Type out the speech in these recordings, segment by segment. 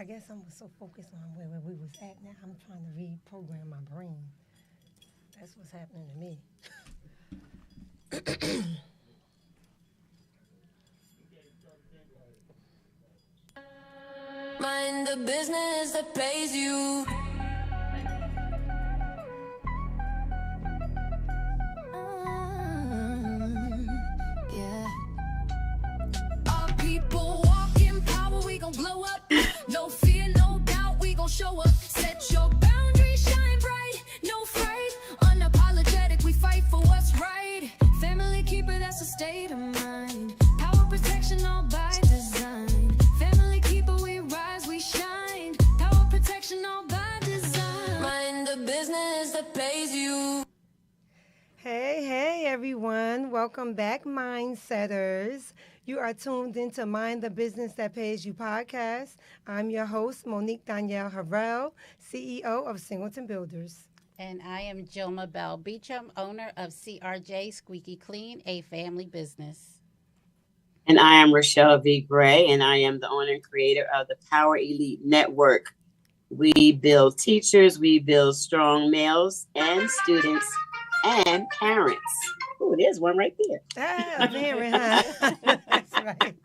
I guess I'm so focused on where we was at now. I'm trying to reprogram my brain. That's what's happening to me. Mind the business that pays you. Yeah. Our people walk in power, we gon' blow up. No fear, no doubt, we gon' show up. Set your boundaries, shine bright, no fright. Unapologetic, we fight for what's right. Family keeper, that's a state of mind. Power protection all by design. Family keeper, we rise, we shine. Power protection all by design. Mind the business that pays you. Hey, everyone. Welcome back, Mindsetters. You are tuned into Mind the Business That Pays You podcast. I'm your host, Monique Danielle Harrell, CEO of Singleton Builders. And I am Joma Bell Beecham, owner of CRJ Squeaky Clean, a family business. And I am Rochelle V. Gray, and I am the owner and creator of the Power Elite Network. We build teachers, we build strong males and students and parents. Oh, there's one right there. Ah, very huh? That's right.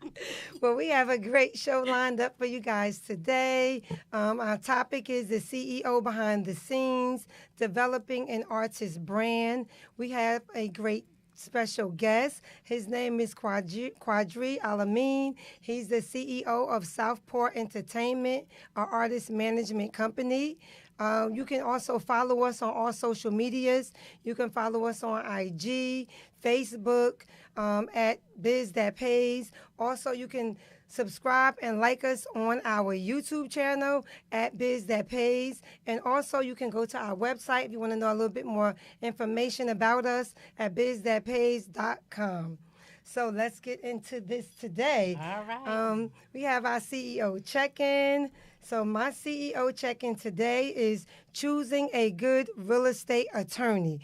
Well, we have a great show lined up for you guys today. Our topic is the CEO behind the scenes, developing an artist brand. We have a great special guest. His name is Qadree El-Amin. He's the CEO of Southpaw Entertainment, our artist management company. You can also follow us on all social medias. You can follow us on IG, Facebook, at Biz That Pays. Also, you can subscribe and like us on our YouTube channel at Biz That Pays. And also, you can go to our website if you want to know a little bit more information about us at bizthatpays.com. So let's get into this today. All right. We have our CEO check-in. So my CEO check-in today is choosing a good real estate attorney.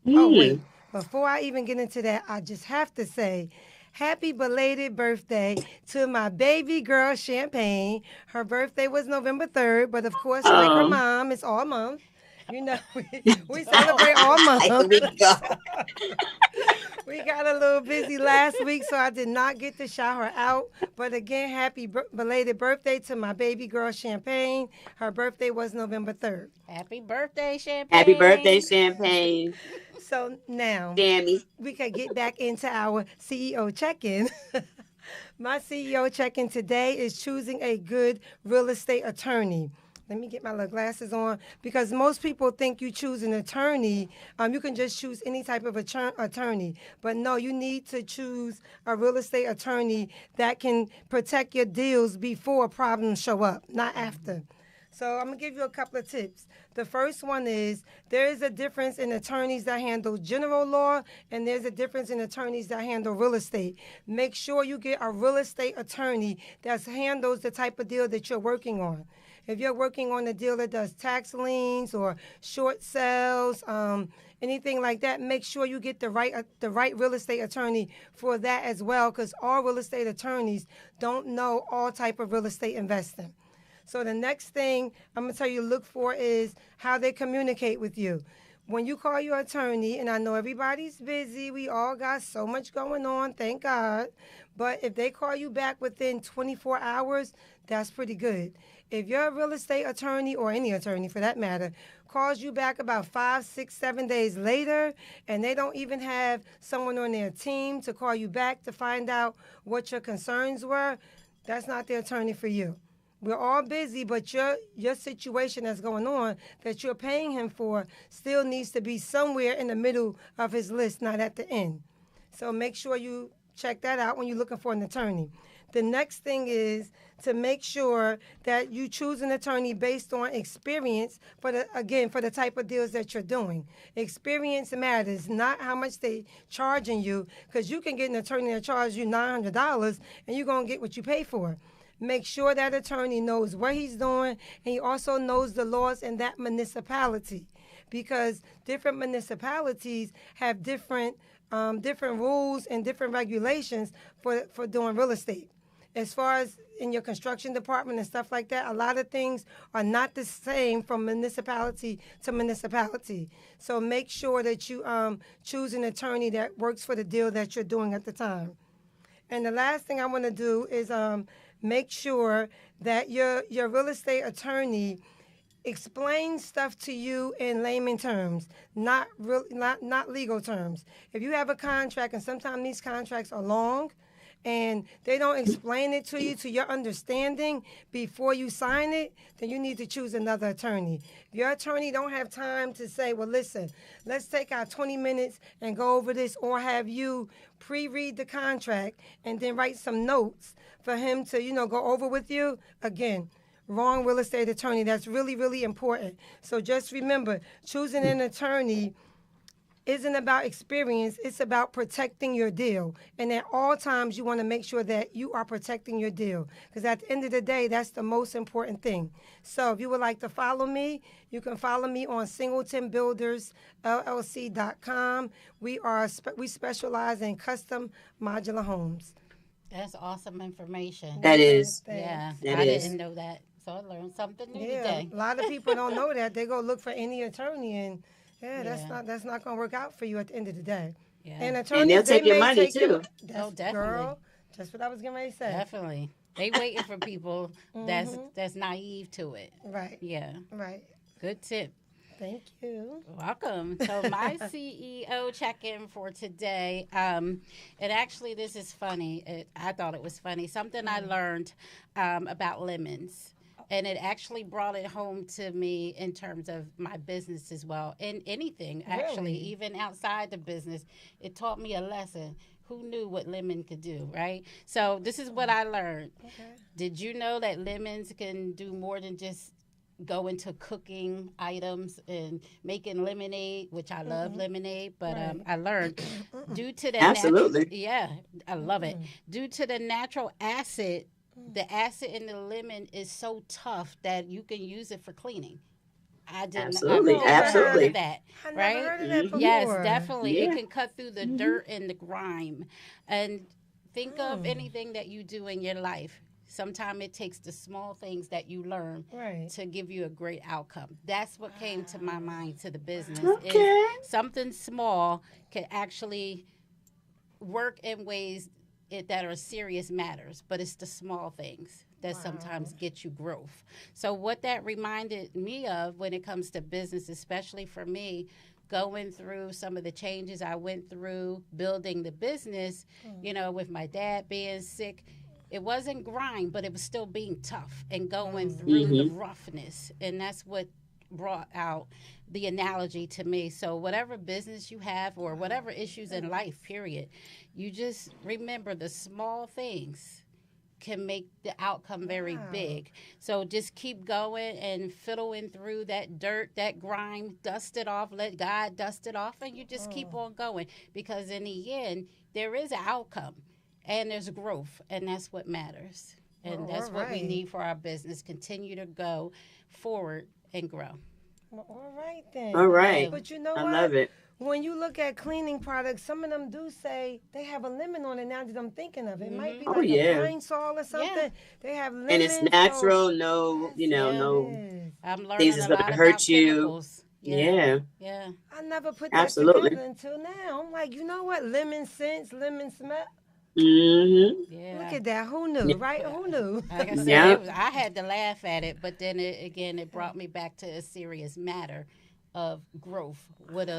Oh, wait. Before I even get into that, I just have to say happy belated birthday to my baby girl, Champagne. Her birthday was November 3rd, but of course, like her mom, it's all month. You know, we celebrate all month. Here we go. We got a little busy last week, so I did not get to shout her out. But again, happy belated birthday to my baby girl, Champagne. Her birthday was November 3rd. Happy birthday, Champagne. Happy birthday, Champagne. So now, Jamie. we can get back into our CEO check-in. My CEO check-in today is choosing a good real estate attorney. Let me get my little glasses on, because most people think you choose an attorney. You can just choose any type of attorney. But no, you need to choose a real estate attorney that can protect your deals before problems show up, not after. So I'm going to give you a couple of tips. The first one is there is a difference in attorneys that handle general law, and there's a difference in attorneys that handle real estate. Make sure you get a real estate attorney that handles the type of deal that you're working on. If you're working on a deal that does tax liens or short sales, anything like that, make sure you get the right real estate attorney for that as well, because all real estate attorneys don't know all type of real estate investing. So the next thing I'm going to tell you to look for is how they communicate with you. When you call your attorney, and I know everybody's busy, we all got so much going on, thank God, but if they call you back within 24 hours, that's pretty good. If your real estate attorney, or any attorney for that matter, calls you back about 5, 6, 7 days later, and they don't even have someone on their team to call you back to find out what your concerns were, that's not the attorney for you. We're all busy, but your situation that's going on that you're paying him for still needs to be somewhere in the middle of his list, not at the end. So make sure you check that out when you're looking for an attorney. The next thing is to make sure that you choose an attorney based on experience, for the type of deals that you're doing. Experience matters, not how much they charging you, because you can get an attorney that charges you $900 and you're going to get what you pay for. Make sure that attorney knows what he's doing, and he also knows the laws in that municipality, because different municipalities have different rules and different regulations for doing real estate. as far as in your construction department and stuff like that, a lot of things are not the same from municipality to municipality. So make sure that you choose an attorney that works for the deal that you're doing at the time. And the last thing I want to do is make sure that your real estate attorney explains stuff to you in layman terms, not legal terms. If you have a contract, and sometimes these contracts are long, and they don't explain it to you to your understanding before you sign it, then you need to choose another attorney. If your attorney don't have time to say, well, listen, let's take our 20 minutes and go over this, or have you pre-read the contract and then write some notes for him to, go over with you, again, wrong real estate attorney. That's really, really important. So just remember, choosing an attorney isn't about experience, it's about protecting your deal. And at all times, you want to make sure that you are protecting your deal. Because at the end of the day, that's the most important thing. So if you would like to follow me, you can follow me on singletonbuildersllc.com. We specialize in custom modular homes. That's awesome information. That is. Yeah, That I is. didn't know that. So I learned something new Yeah, today. a lot of people don't know that. They go look for any attorney, and that's not going to work out for you at the end of the day. Yeah. And attorneys, And they'll take they your may money take your- too. That's, Oh, definitely. Girl, that's what I was getting ready to say. Definitely. They waiting for people that's naive to it. Right, Yeah. right. Good tip. Thank you. Welcome. So my CEO check-in for today, and actually this is funny. I thought it was funny. Something I learned about lemons. And it actually brought it home to me in terms of my business as well. And anything, actually, Really? even outside the business. It taught me a lesson. Who knew what lemon could do, right? So this is what I learned. Okay. Did you know that lemons can do more than just go into cooking items and making lemonade, which I love lemonade, but Right. I learned due to the Absolutely. I love it. Due to the natural acid, the acid in the lemon is so tough that you can use it for cleaning. Absolutely, I've never heard absolutely. of that, I never right? heard of that before. Yes, definitely. Yeah. It can cut through the dirt and the grime. And think of anything that you do in your life. Sometimes it takes the small things that you learn Right. to give you a great outcome. That's what came to my mind to the business. Okay. Is something small can actually work in ways that are serious matters, but it's the small things that sometimes get you growth. So what that reminded me of when it comes to business, especially for me, going through some of the changes I went through building the business, with my dad being sick, it wasn't grind, but it was still being tough and going through the roughness. And that's what brought out the analogy to me. So whatever business you have or whatever issues in life, period, you just remember the small things can make the outcome very big. So just keep going and fiddling through that dirt, that grime, dust it off, let God dust it off, and you just keep on going. Because in the end, there is an outcome and there's growth, and that's what matters. And that's what we alright. need for our business. Continue to go forward and grow. Well, all right then. All right. But you know I what? love it. When you look at cleaning products, some of them do say they have a lemon on it. Now that I'm thinking of it, it might be Oh, like yeah. a pine sol or something. Yeah. They have lemon. And it's natural, no, no I'm learning things a that's lot gonna about hurt you. chemicals. Yeah. Yeah. I never put that Absolutely. together until now. I'm like, you know what? Lemon scents, lemon smell. Mm-hmm. Yeah. Look at that. Who knew, right? Who knew? Like I said, Yeah. I had to laugh at it, but then it brought me back to a serious matter of growth with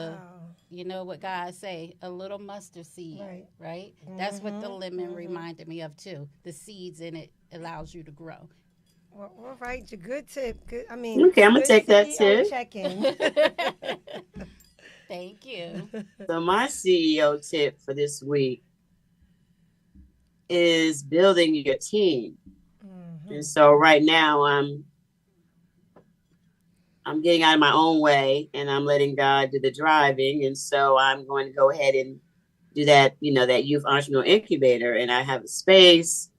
you know what God say, a little mustard seed, right? That's what the lemon reminded me of too. The seeds in it allows you to grow. Well, all right, your good tip. Good. I mean, Okay, I'm gonna good take that CEO tip. check-in. Thank you. So my CEO tip for this week is building your team. And so right now I'm getting out of my own way and I'm letting God do the driving. And so I'm going to go ahead and do that, that youth entrepreneur incubator. And I have a space.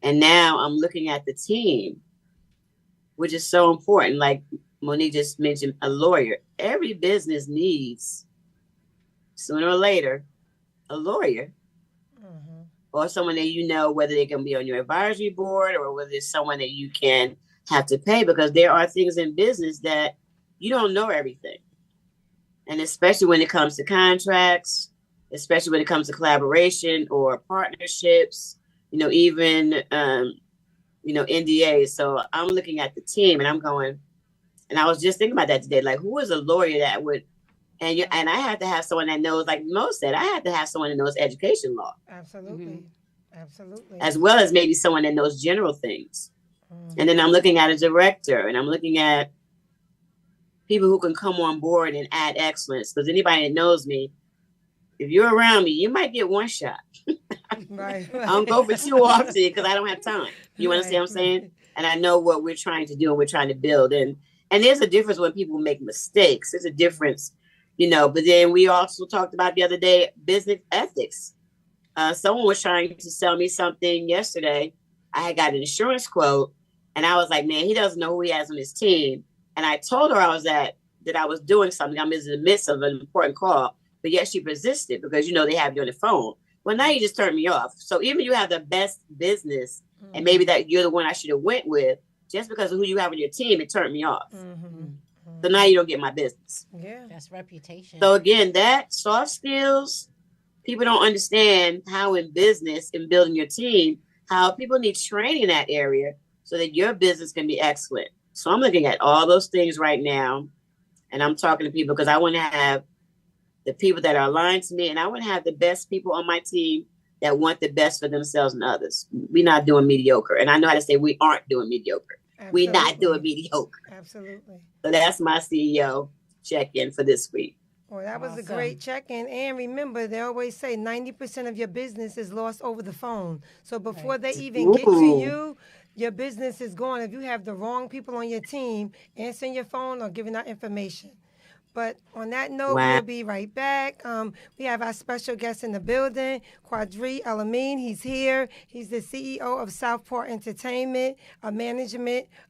And now I'm looking at the team, which is so important. Like Monique just mentioned, a lawyer. Every business needs, sooner or later, a lawyer. or someone that you know, whether they can be on your advisory board or whether it's someone that you can have to pay, because there are things in business that you don't know everything. And especially when it comes to contracts, especially when it comes to collaboration or partnerships, even, NDAs. So I'm looking at the team and I'm going, and I was just thinking about that today, like who is a lawyer that would, and I had to have someone that knows, like Mo said, I had to have someone that knows education law. Absolutely. Mm-hmm. Absolutely. As well as maybe someone that knows general things. Mm-hmm. And then I'm looking at a director and I'm looking at people who can come on board and add excellence. Because anybody that knows me, if you're around me, you might get one shot. Right. I don't go for too often because I don't have time. You understand what I'm saying? And I know what we're trying to do and we're trying to build. And there's a difference when people make mistakes. There's a difference, but then we also talked about the other day, business ethics. Someone was trying to sell me something yesterday. I had got an insurance quote and I was like, man, he doesn't know who he has on his team. And I told her that I was doing something. I'm in the midst of an important call, but yet she persisted because, they have you on the phone. Well, now you just turned me off. So even you have the best business and maybe that you're the one I should have went with, just because of who you have on your team, it turned me off. So now you don't get my business. Yeah. That's reputation. So again, that soft skills, people don't understand how in business, in building your team, how people need training in that area so that your business can be excellent. So I'm looking at all those things right now, and I'm talking to people because I want to have the people that are aligned to me, and I want to have the best people on my team that want the best for themselves and others. We're not doing mediocre. And I know how to say we aren't doing mediocre. Absolutely. We're not doing mediocre. Absolutely. So that's my CEO check-in for this week. Well, that was a great check-in. And remember, they always say 90% of your business is lost over the phone. So before they even get to you, your business is gone if you have the wrong people on your team answering your phone or giving out information. But on that note, we'll be right back. We have our special guest in the building, Qadree El-Amin. He's here. He's the CEO of Southpaw Entertainment, a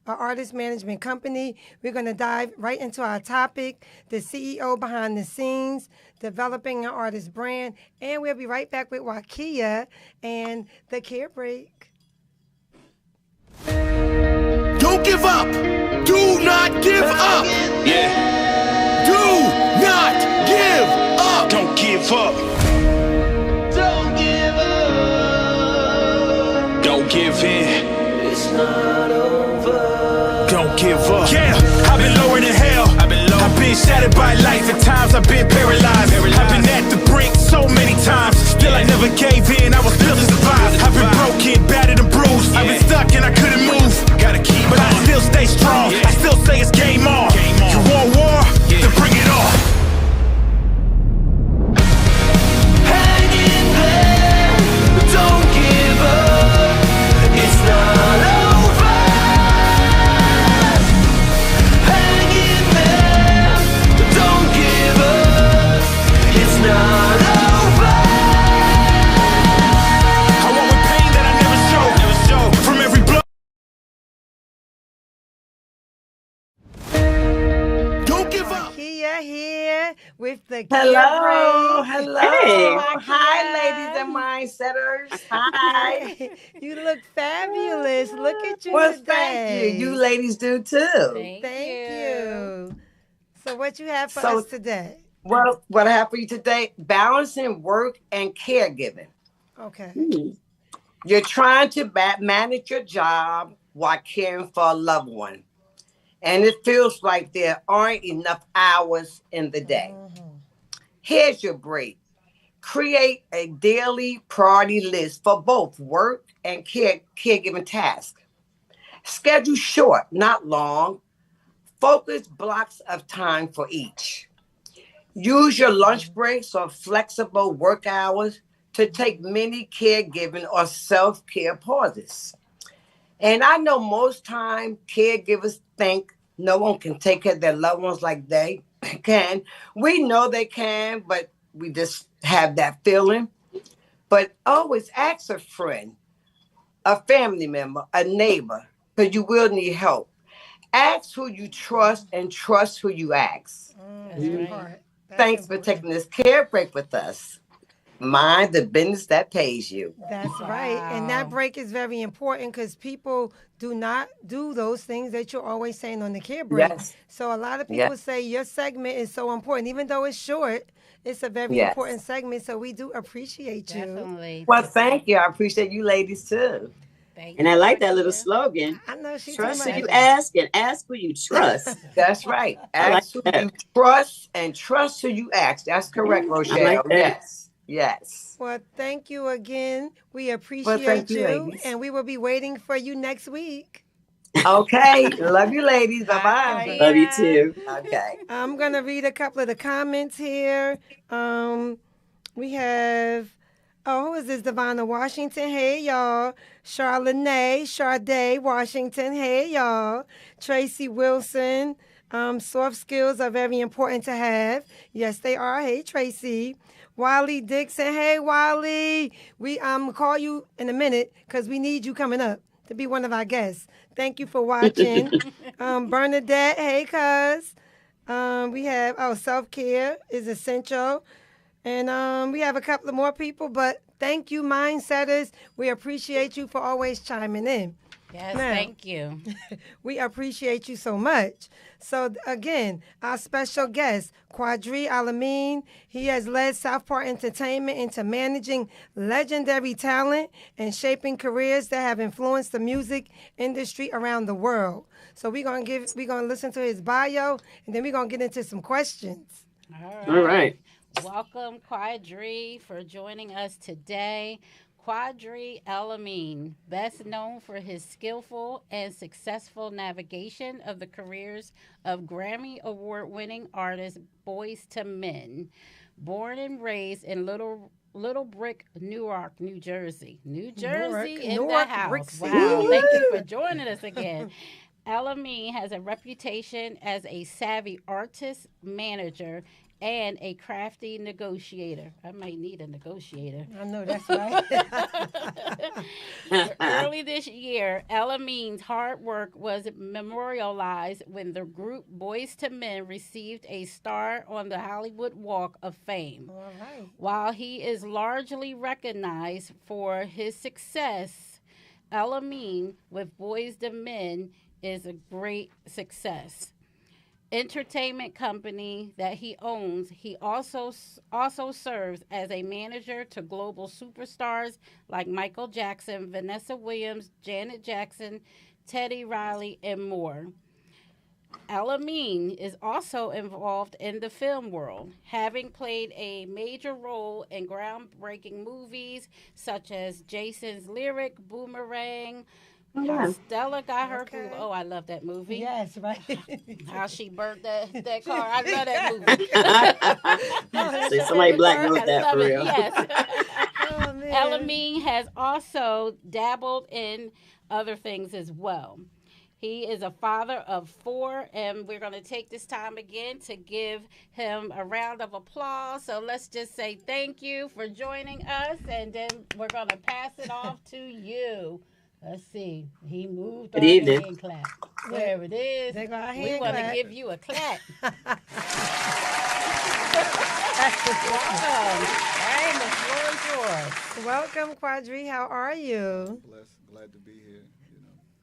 artist management company. We're going to dive right into our topic, the CEO behind the scenes, developing an artist brand. And we'll be right back with Wakia and the Care Break. Don't give up. Do not give up. Yeah. Do not give up. Don't give up. Don't give up. Don't give in. It's not over. Don't give up. Yeah, I've been lower than hell. I've been shattered by life. At times I've been paralyzed. I've been at the brink so many times. Still I never gave in. I was built to survive. I've been broken, battered and bruised. I've been stuck and I couldn't move. Gotta keep but on. I still stay strong. I still say it's game on. You want war? Then bring it on. Hang in there. Don't give up. It's not over. Hang in there. Don't give up. It's not over. I walk with pain that I never show. From every blow. Here with the Hello. Hey. Hi, ladies and mindsetters. Hi. You look fabulous. Look at you Well, today. thank you. You ladies do too. Thank you. So what you have for us today? Well, what I have for you today, balancing work and caregiving. Okay. You're trying to manage your job while caring for a loved one. And it feels like there aren't enough hours in the day. Here's your break. Create a daily priority list for both work and caregiving tasks. Schedule short, not long. Focus blocks of time for each. Use your lunch breaks or flexible work hours to take many caregiving or self-care pauses. And I know most time caregivers think no one can take care of their loved ones like they can. We know they can, but we just have that feeling. But always ask a friend, a family member, a neighbor, because you will need help. Ask who you trust and trust who you ask. That's right. Thanks for taking this care break with us. Mind the business that pays you. That's right. And that Wow. break is very important because people do not do those things that you're always saying on the care break. Yes. So a lot of Yes. people say your segment is so important. Even though it's short, it's a very Yes. important segment. So we do appreciate you. Definitely. Well, thank you. I appreciate you ladies too. Thank And you, I like that little Marcia. slogan. I know she too Trust who much. you ask and ask who you trust. That's right. I like Ask who that. you trust and trust who you ask. That's correct, I like Rochelle. that. Yes. Yes. Well, thank you again. We Well, appreciate thank you, you. ladies. And we will be waiting for you next week. Okay. Love you, ladies. Bye Bye, bye. Love you Marcia. too. Okay. I'm going to read a couple of the comments here. We have, who is this? Divina Washington. Hey, y'all. Charlene, Sade Washington. Hey, y'all. Tracy Wilson. Soft skills are very important to have. Yes, they are. Hey, Tracy. Wally Dixon. Hey, Wally. We call you in a minute because we need you coming up to be one of our guests. Thank you for watching. Bernadette. Hey, cuz. We have, self-care is essential. And we have a couple of more people, but thank you, Mindsetters. We appreciate you for always chiming in. Yes, Now, thank you. we appreciate you so much. So, again, our special guest, Qadree El-Amin, he has led Southpaw Entertainment into managing legendary talent and shaping careers that have influenced the music industry around the world. So we're gonna listen to his bio, and then we're gonna get into some questions. All All right. right. Welcome, Qadree, for joining us today. Qadree El-Amin, best known for his skillful and successful navigation of the careers of Grammy Award-winning artist Boyz II Men. Born and raised in Little Brick, Newark, New Jersey. New Jersey in the Newark, house. Brick City. Wow, thank you for joining us again. El-Amin has a reputation as a savvy artist, manager, and a crafty negotiator. I might need a negotiator. I know that's right. Early this year, El-Amin's hard work was memorialized when the group Boyz II Men received a star on the Hollywood Walk of Fame. All right. While he is largely recognized for his success, El-Amin with Boyz II Men is a great success. Entertainment company that he owns, he also serves as a manager to global superstars like Michael Jackson, Vanessa Williams, Janet Jackson, Teddy Riley, and more. El-Amin is also involved in the film world, having played a major role in groundbreaking movies such as Jason's Lyric, Boomerang, How Stella Got Her Okay. Groove. Oh, I love that movie. Yes, right. How she burnt that car. I love that movie. So somebody black wrote I that love for it, real. yes. Oh, man. El-Amin has also dabbled in other things as well. He is a father of 4, and we're going to take this time again to give him a round of applause. So let's just say thank you for joining us, and then we're going to pass it off to you. Let's see. He moved Good on evening. the hand clap. There it is. There go our We hand want to clap. give you a clap. Welcome. All right, the floor is yours. Welcome, Qadree. How are you? Blessed, glad to be here.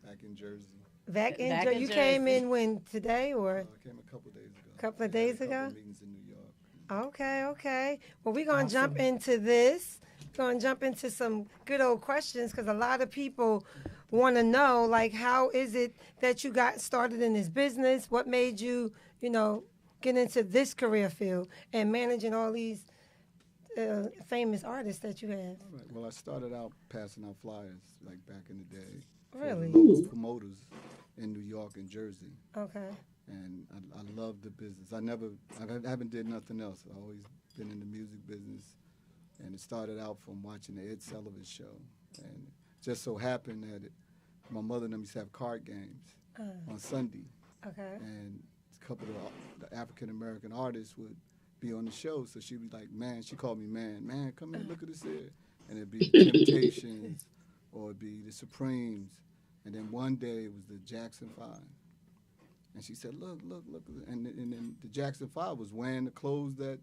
Back in Jersey. Back in Back in You came Jersey. in when today or? I came a couple days ago. Couple of I had days a couple ago? meetings in New York. Okay. Well, we're going to jump into this. We're going to jump into some good old questions because a lot of people want to know, like, how is it that you got started in this business? What made you, get into this career field and managing all these famous artists that you have? All right. Well, I started out passing out flyers like back in the day. for Really? Local promoters in New York and Jersey. Okay. And I love the business. I haven't did nothing else. I've always been in the music business. And it started out from watching the Ed Sullivan show. And it just so happened that my mother and them used to have card games on Sunday. Okay. And a couple of the African-American artists would be on the show. So she'd be like, man, she called me man, come here, look at this here. And it'd be the Temptations or it'd be the Supremes. And then one day it was the Jackson 5. And she said, look. And then the Jackson 5 was wearing the clothes that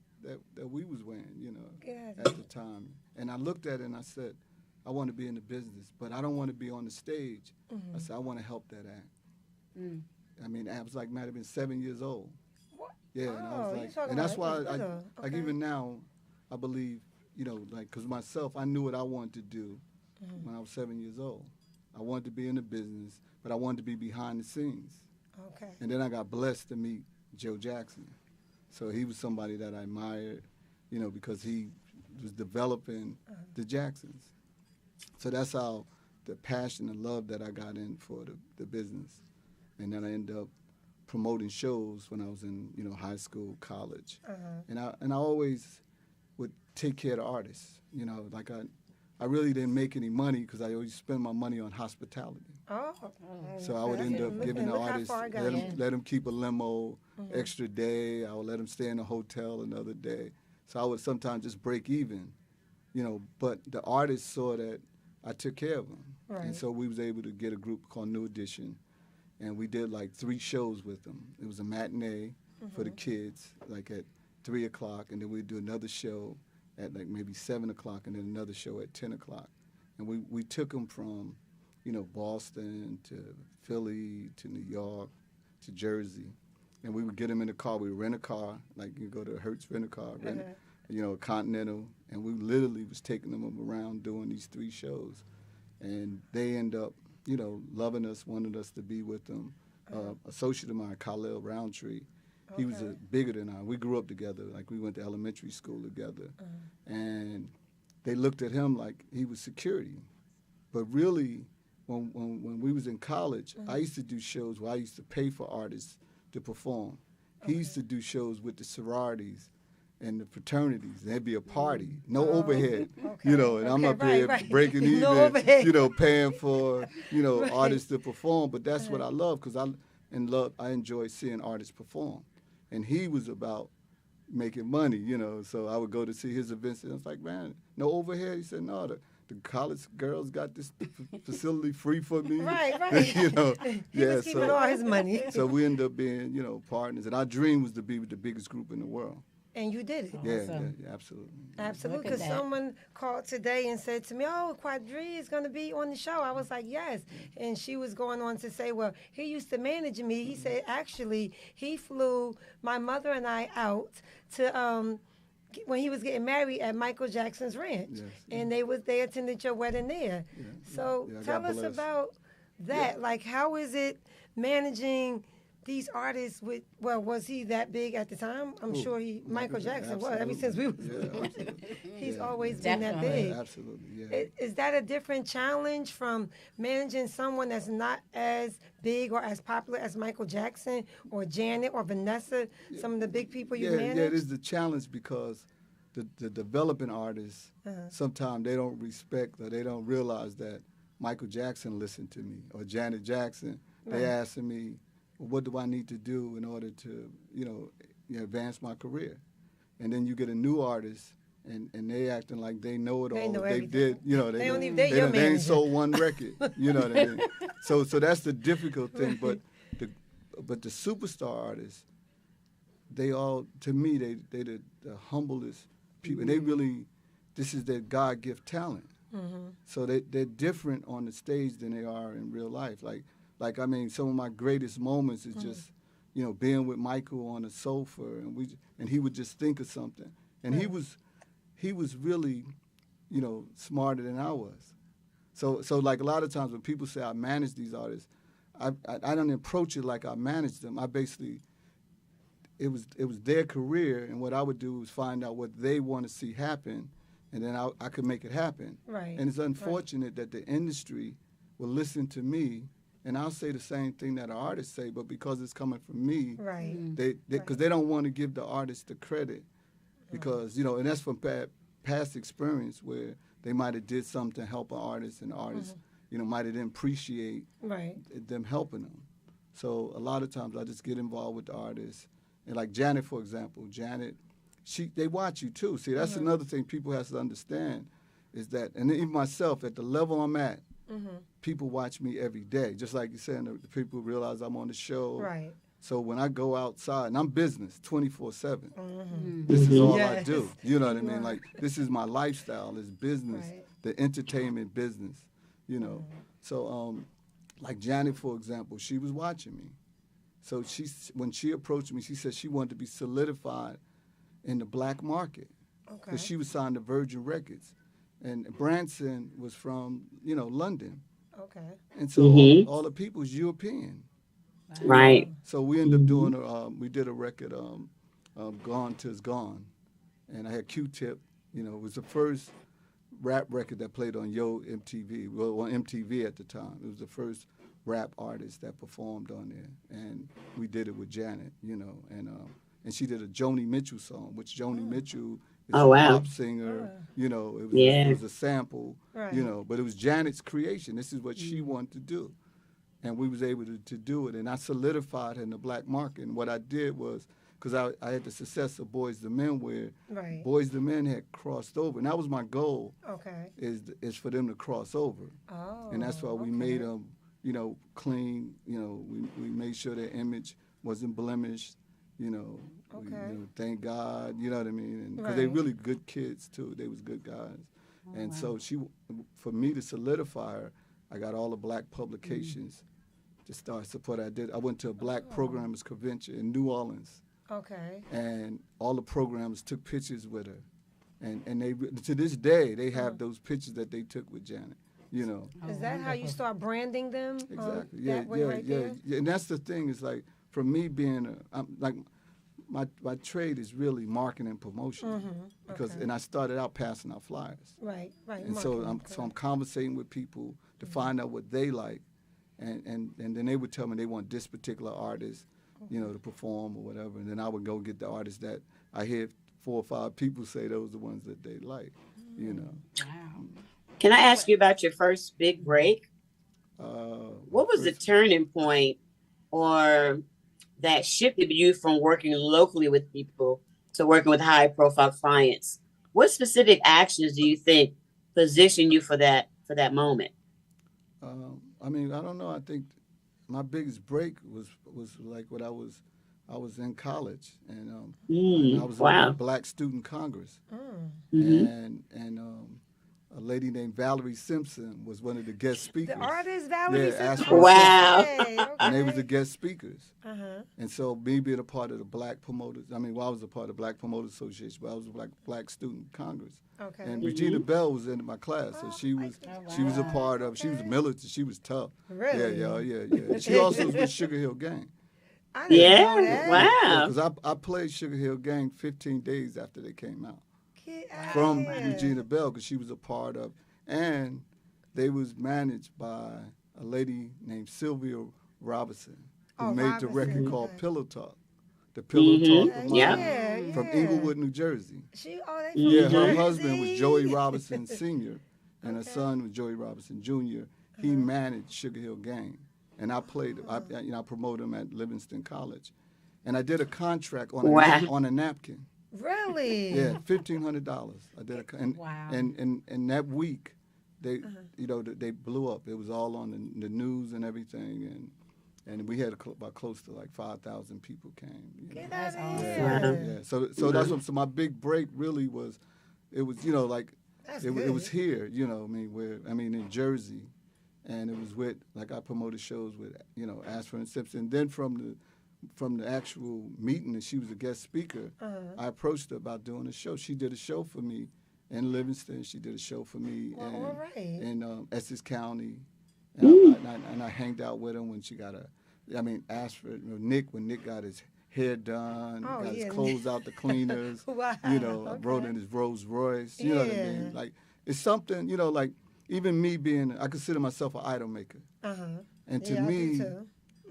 we was wearing, Good. at the time. And I looked at it and I said, I want to be in the business, but I don't want to be on the stage. I said, I want to help that act. I mean, I was like, might have been 7 years old. What? Yeah, and I Oh, was you like, talking and that's why, about like okay. even now, I believe, you know, like, because myself, I knew what I wanted to do when I was 7 years old. I wanted to be in the business, but I wanted to be behind the scenes. Okay. And then I got blessed to meet Joe Jackson. So he was somebody that I admired, you know, because he was developing the Jacksons. So that's how the passion and love that I got in for the business. And then I ended up promoting shows when I was in, you know, high school, college. And I always would take care of the artists. You know, like I really didn't make any money because I always spend my money on hospitality. Oh. So I would end up giving the artists, let them keep a limo extra day. I would let them stay in a hotel another day. So I would sometimes just break even, you know, but the artists saw that I took care of them. Right. And so we was able to get a group called New Edition, and we did like 3 shows with them. It was a matinee for the kids, like at 3 o'clock, and then we'd do another show at like maybe 7 o'clock, and then another show at 10 o'clock. And we took them from, you know, Boston to Philly to New York to Jersey. And we would get them in the car. We would rent a car, like you go to a Hertz rent-a-car, you know, a Continental, and we literally was taking them around doing these 3 shows. And they end up, you know, loving us, wanted us to be with them. Associate of mine, Khalil Roundtree, he was bigger than I. We grew up together, like we went to elementary school together. And they looked at him like he was security. But really, when we was in college, I used to do shows where I used to pay for artists to perform. He used to do shows with the sororities and the fraternities. There'd be a party, no overhead, you know, and I'm up here breaking even, overhead. you know, paying for, you know, artists to perform. But that's what I love, because I enjoy seeing artists perform. And he was about making money, you know, so I would go to see his events, and I was like, man, no overhead? He said, no, the college girls got this facility free for me. Right. You know, He was keeping all his money. So we ended up being, you know, partners. And our dream was to be with the biggest group in the world. And you did it. Yeah, absolutely. Absolutely. Look at Because that. someone called today and said to me, oh, Qadree is going to be on the show. I was like, yes. And she was going on to say, well, he used to manage me. He said, actually, he flew my mother and I out to when he was getting married at Michael Jackson's ranch. Yes, and they attended your wedding there. So I tell got us blessed. about that. Like, how is it managing these artists with, well, was he that big at the time? I'm sure Michael Jackson was. Ever since we was he's always been that big. Absolutely, yeah. Is that a different challenge from managing someone that's not as big or as popular as Michael Jackson or Janet or Vanessa, some of the big people you manage? Yeah, it is the challenge, because the developing artists, sometimes they don't respect or they don't realize that Michael Jackson listened to me, or Janet Jackson. They asking me, well, what do I need to do in order to, you know, advance my career? And then you get a new artist, and they acting like they know it all. They know they everything. did, you know, They don't even- they your ain't manager. sold one record. You know what I mean? So that's the difficult thing. But the superstar artists, they all, to me, they the humblest people. And they really, this is their God gift talent. So they're different on the stage than they are in real life. Like I mean, some of my greatest moments is just, you know, being with Michael on a sofa, and he would just think of something, and he was really, you know, smarter than I was. So like a lot of times when people say I manage these artists, I don't approach it like I manage them. I basically, it was their career, and what I would do was find out what they want to see happen, and then I could make it happen. Right. And it's unfortunate that the industry will listen to me, and I'll say the same thing that the artists say, but because it's coming from me, Right. because they don't want to give the artist the credit, because, you know, and that's from past experience where they might have did something to help an artist, and the artist, you know, might have didn't appreciate them helping them. So a lot of times I just get involved with the artists, and like Janet, for example, they watch you too. See, that's another thing people have to understand, is that, and even myself, at the level I'm at, people watch me every day. Just like you said, the people realize I'm on the show. Right. So when I go outside, and I'm business 24/7. This is all I do. You know what I mean? Like, this is my lifestyle. Is business, the entertainment business. You know. So like Janet, for example, she was watching me. So when she approached me, she said she wanted to be solidified in the black market. Because she was signed to Virgin Records. And Branson was from, London. Okay. And so all the people was European. Right. So we ended up doing, we did a record, Gone 'Tis Gone. And I had Q-Tip, it was the first rap record that played on MTV, well, on MTV at the time. It was the first rap artist that performed on there. And we did it with Janet, and she did a Joni Mitchell song, which Joni Mitchell is a pop singer, it was a sample, but it was Janet's creation. This is what she wanted to do. And we was able to do it, and I solidified her in the black market. And what I did was, because I had the success of Boys to Men, where Boys to Men had crossed over, and that was my goal. Is for them to cross over. And that's why we made them, clean. We made sure their image wasn't blemished. Thank God. You know what I mean? And because they really good kids too. They was good guys. So for me to solidify her, I got all the black publications to start support. I went to a black programmers convention in New Orleans. And all the programmers took pictures with her. And they, to this day, they have those pictures that they took with Janet, Is that how you start branding them? Exactly. Yeah. And that's the thing, is like, for me being, my trade is really marketing and promotion. And I started out passing out flyers. Right. And so I'm conversating with people to find out what they like. And then they would tell me they want this particular artist, to perform or whatever. And then I would go get the artists that I hear 4 or 5 people say those are the ones that they like, Wow. Can I ask you about your first big break? What was the turning point or that shifted you from working locally with people to working with high profile clients? What specific actions do you think positioned you for that moment? I don't know. I think my biggest break was like when I was in college, and I was in the Black Student Congress, and a lady named Valerie Simpson was one of the guest speakers. The artist Valerie Simpson. And they was the guest speakers. And so me being a part of the Black Promoters, I was a part of the Black Promoters Association, but I was a Black Student Congress. And Regina Bell was in my class, so she was a part of. She was militant. She was tough. Really? Yeah. She also was with Sugar Hill Gang. I didn't know that. Wow. Because I played Sugar Hill Gang 15 days after they came out. From Regina Bell, because she was a part of, and they was managed by a lady named Sylvia Robinson, who made the record called Pillow Talk. The Pillow Talk from Inglewood, New Jersey. Her husband was Joey Robinson Sr., and her son was Joey Robinson Jr. He managed Sugar Hill Gang, and I played. I promoted him at Livingston College, and I did a contract on a napkin. Really? Yeah, $1,500. I did and that week, they they blew up. It was all on the news and everything, and we had about close to like 5,000 people came. Get out of here. Yeah. So that's what. So my big break really was, it was it was here. In Jersey, and it was with, like, I promoted shows with Ashford and Simpson. Then from the actual meeting, and she was a guest speaker, I approached her about doing a show. She did a show for me in Livingston. She did a show for me in Essex County. And I hanged out with her when she got Ashford, Nick, when Nick got his hair done, got his clothes out the cleaners, rode in his Rolls Royce, you know what I mean? Like, it's something, like, even me I consider myself an idol maker. And to me,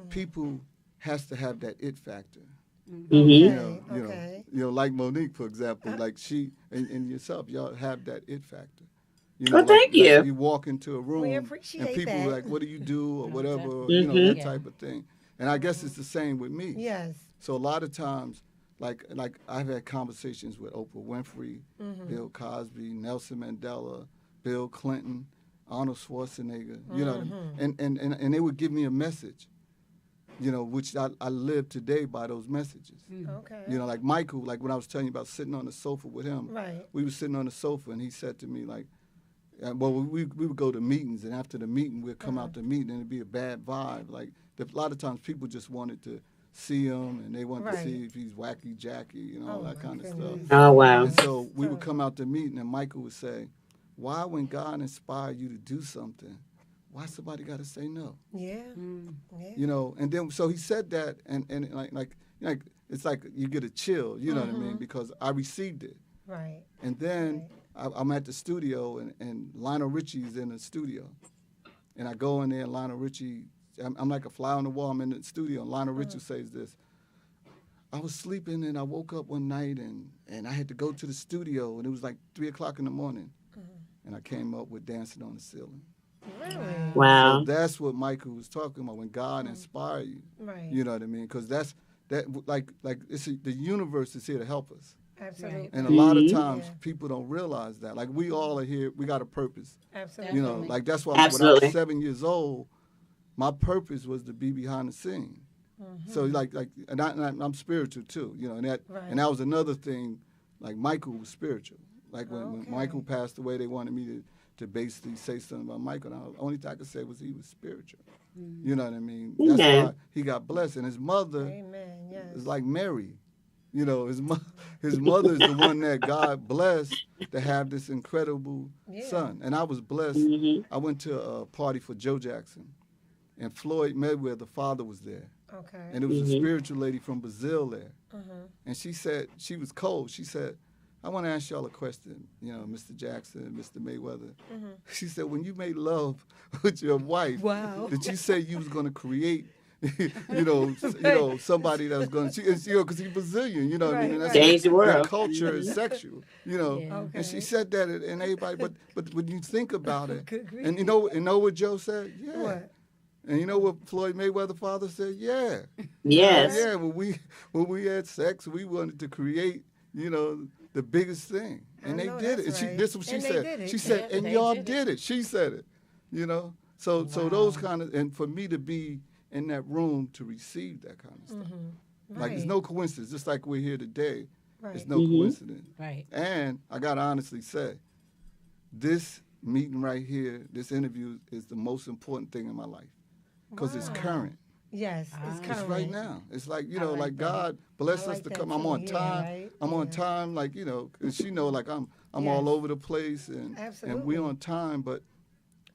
people has to have that it factor. Like Monique, for example, like she and yourself, y'all have that it factor. Thank you. Like you walk into a room and people are like, "What do you do?" or whatever, that type of thing. And I guess it's the same with me. Yes. So a lot of times, like I've had conversations with Oprah Winfrey, Bill Cosby, Nelson Mandela, Bill Clinton, Arnold Schwarzenegger. You know what I mean? And they would give me a message. you know, which I live today by those messages. Okay. You know, like Michael, like when I was telling you about sitting on the sofa with him, Right. we were sitting on the sofa and he said to me like, well, we would go to meetings, and after the meeting, we'd come out the meeting, and it'd be a bad vibe. Like, a lot of times people just wanted to see him, and they wanted to Right. see if he's wacky Jackie, you know, all Oh, that my kind of goodness. stuff. Oh, wow. And so we would come out the meeting, and Michael would say, why, when God inspired you to do something, why somebody got to say no? Yeah. Yeah. You know, and then so he said that, and like it's like you get a chill, you know what I mean? Because I received it. Right. And then I'm at the studio, and Lionel Richie's in the studio. And I go in there, and Lionel Richie, I'm like a fly on the wall. I'm in the studio, and Lionel Richie says this. I was sleeping, and I woke up one night, and I had to go to the studio, and it was like 3 o'clock in the morning. And I came up with Dancing on the Ceiling. Really? Wow. So that's what Michael was talking about, when God inspired you. Right. You know what I mean? Because that like it's the universe is here to help us. Absolutely. And a lot of Mhm. times people don't realize that. Like, we all are here, we got a purpose. Absolutely. You know, Definitely. like that's why when I Absolutely. was 7 years old, my purpose was to be behind the scene. So like and I'm spiritual too, you know, and Right. that was another thing. Like, Michael was spiritual. Like when Okay. Michael passed away, they wanted me to basically say something about Michael. And the only thing I could say was he was spiritual. You know what I mean? That's Okay. why he got blessed. And his mother Amen. Yes. is like Mary. You know, his mother is the one that God blessed to have this incredible son. And I was blessed. I went to a party for Joe Jackson, and Floyd Mayweather, the father, was there. Okay. And it was a spiritual lady from Brazil there. And she said, she was cold. She said, I want to ask y'all a question, you know, Mr. Jackson, Mr. Mayweather. She said, when you made love with your wife, Wow. did you say you was going to create, you know, somebody that was going to, you know, because he's Brazilian, you know what I mean? Right, And that's right. Change the their world. culture is sexual, you know. Yeah. Okay. And she said that, and everybody, but when you think about it, Good grief. and you know what Joe said? Yeah. What? And you know what Floyd Mayweather father said? Yeah. Yes. Yeah, when we had sex, we wanted to create, you know, the biggest thing. And I they know did it. that's And right. this is what she And they said. did it. She said, Yeah, and they y'all did did it. it. She said it. You know? So those kind of, and for me to be in that room to receive that kind of stuff. Like, it's Right. no coincidence. Just like we're here today, Right. it's no coincidence. Right. And I got to honestly say, this meeting right here, this interview is the most important thing in my life. Because it's current. Yes. It's It's current. right now. It's like, you I know, like like that. God bless I us like to that come. I'm too, on yeah, time. right? I'm on Yeah. time, like, you know, and she know, like, I'm Yes. all over the place, and Absolutely. we on time, but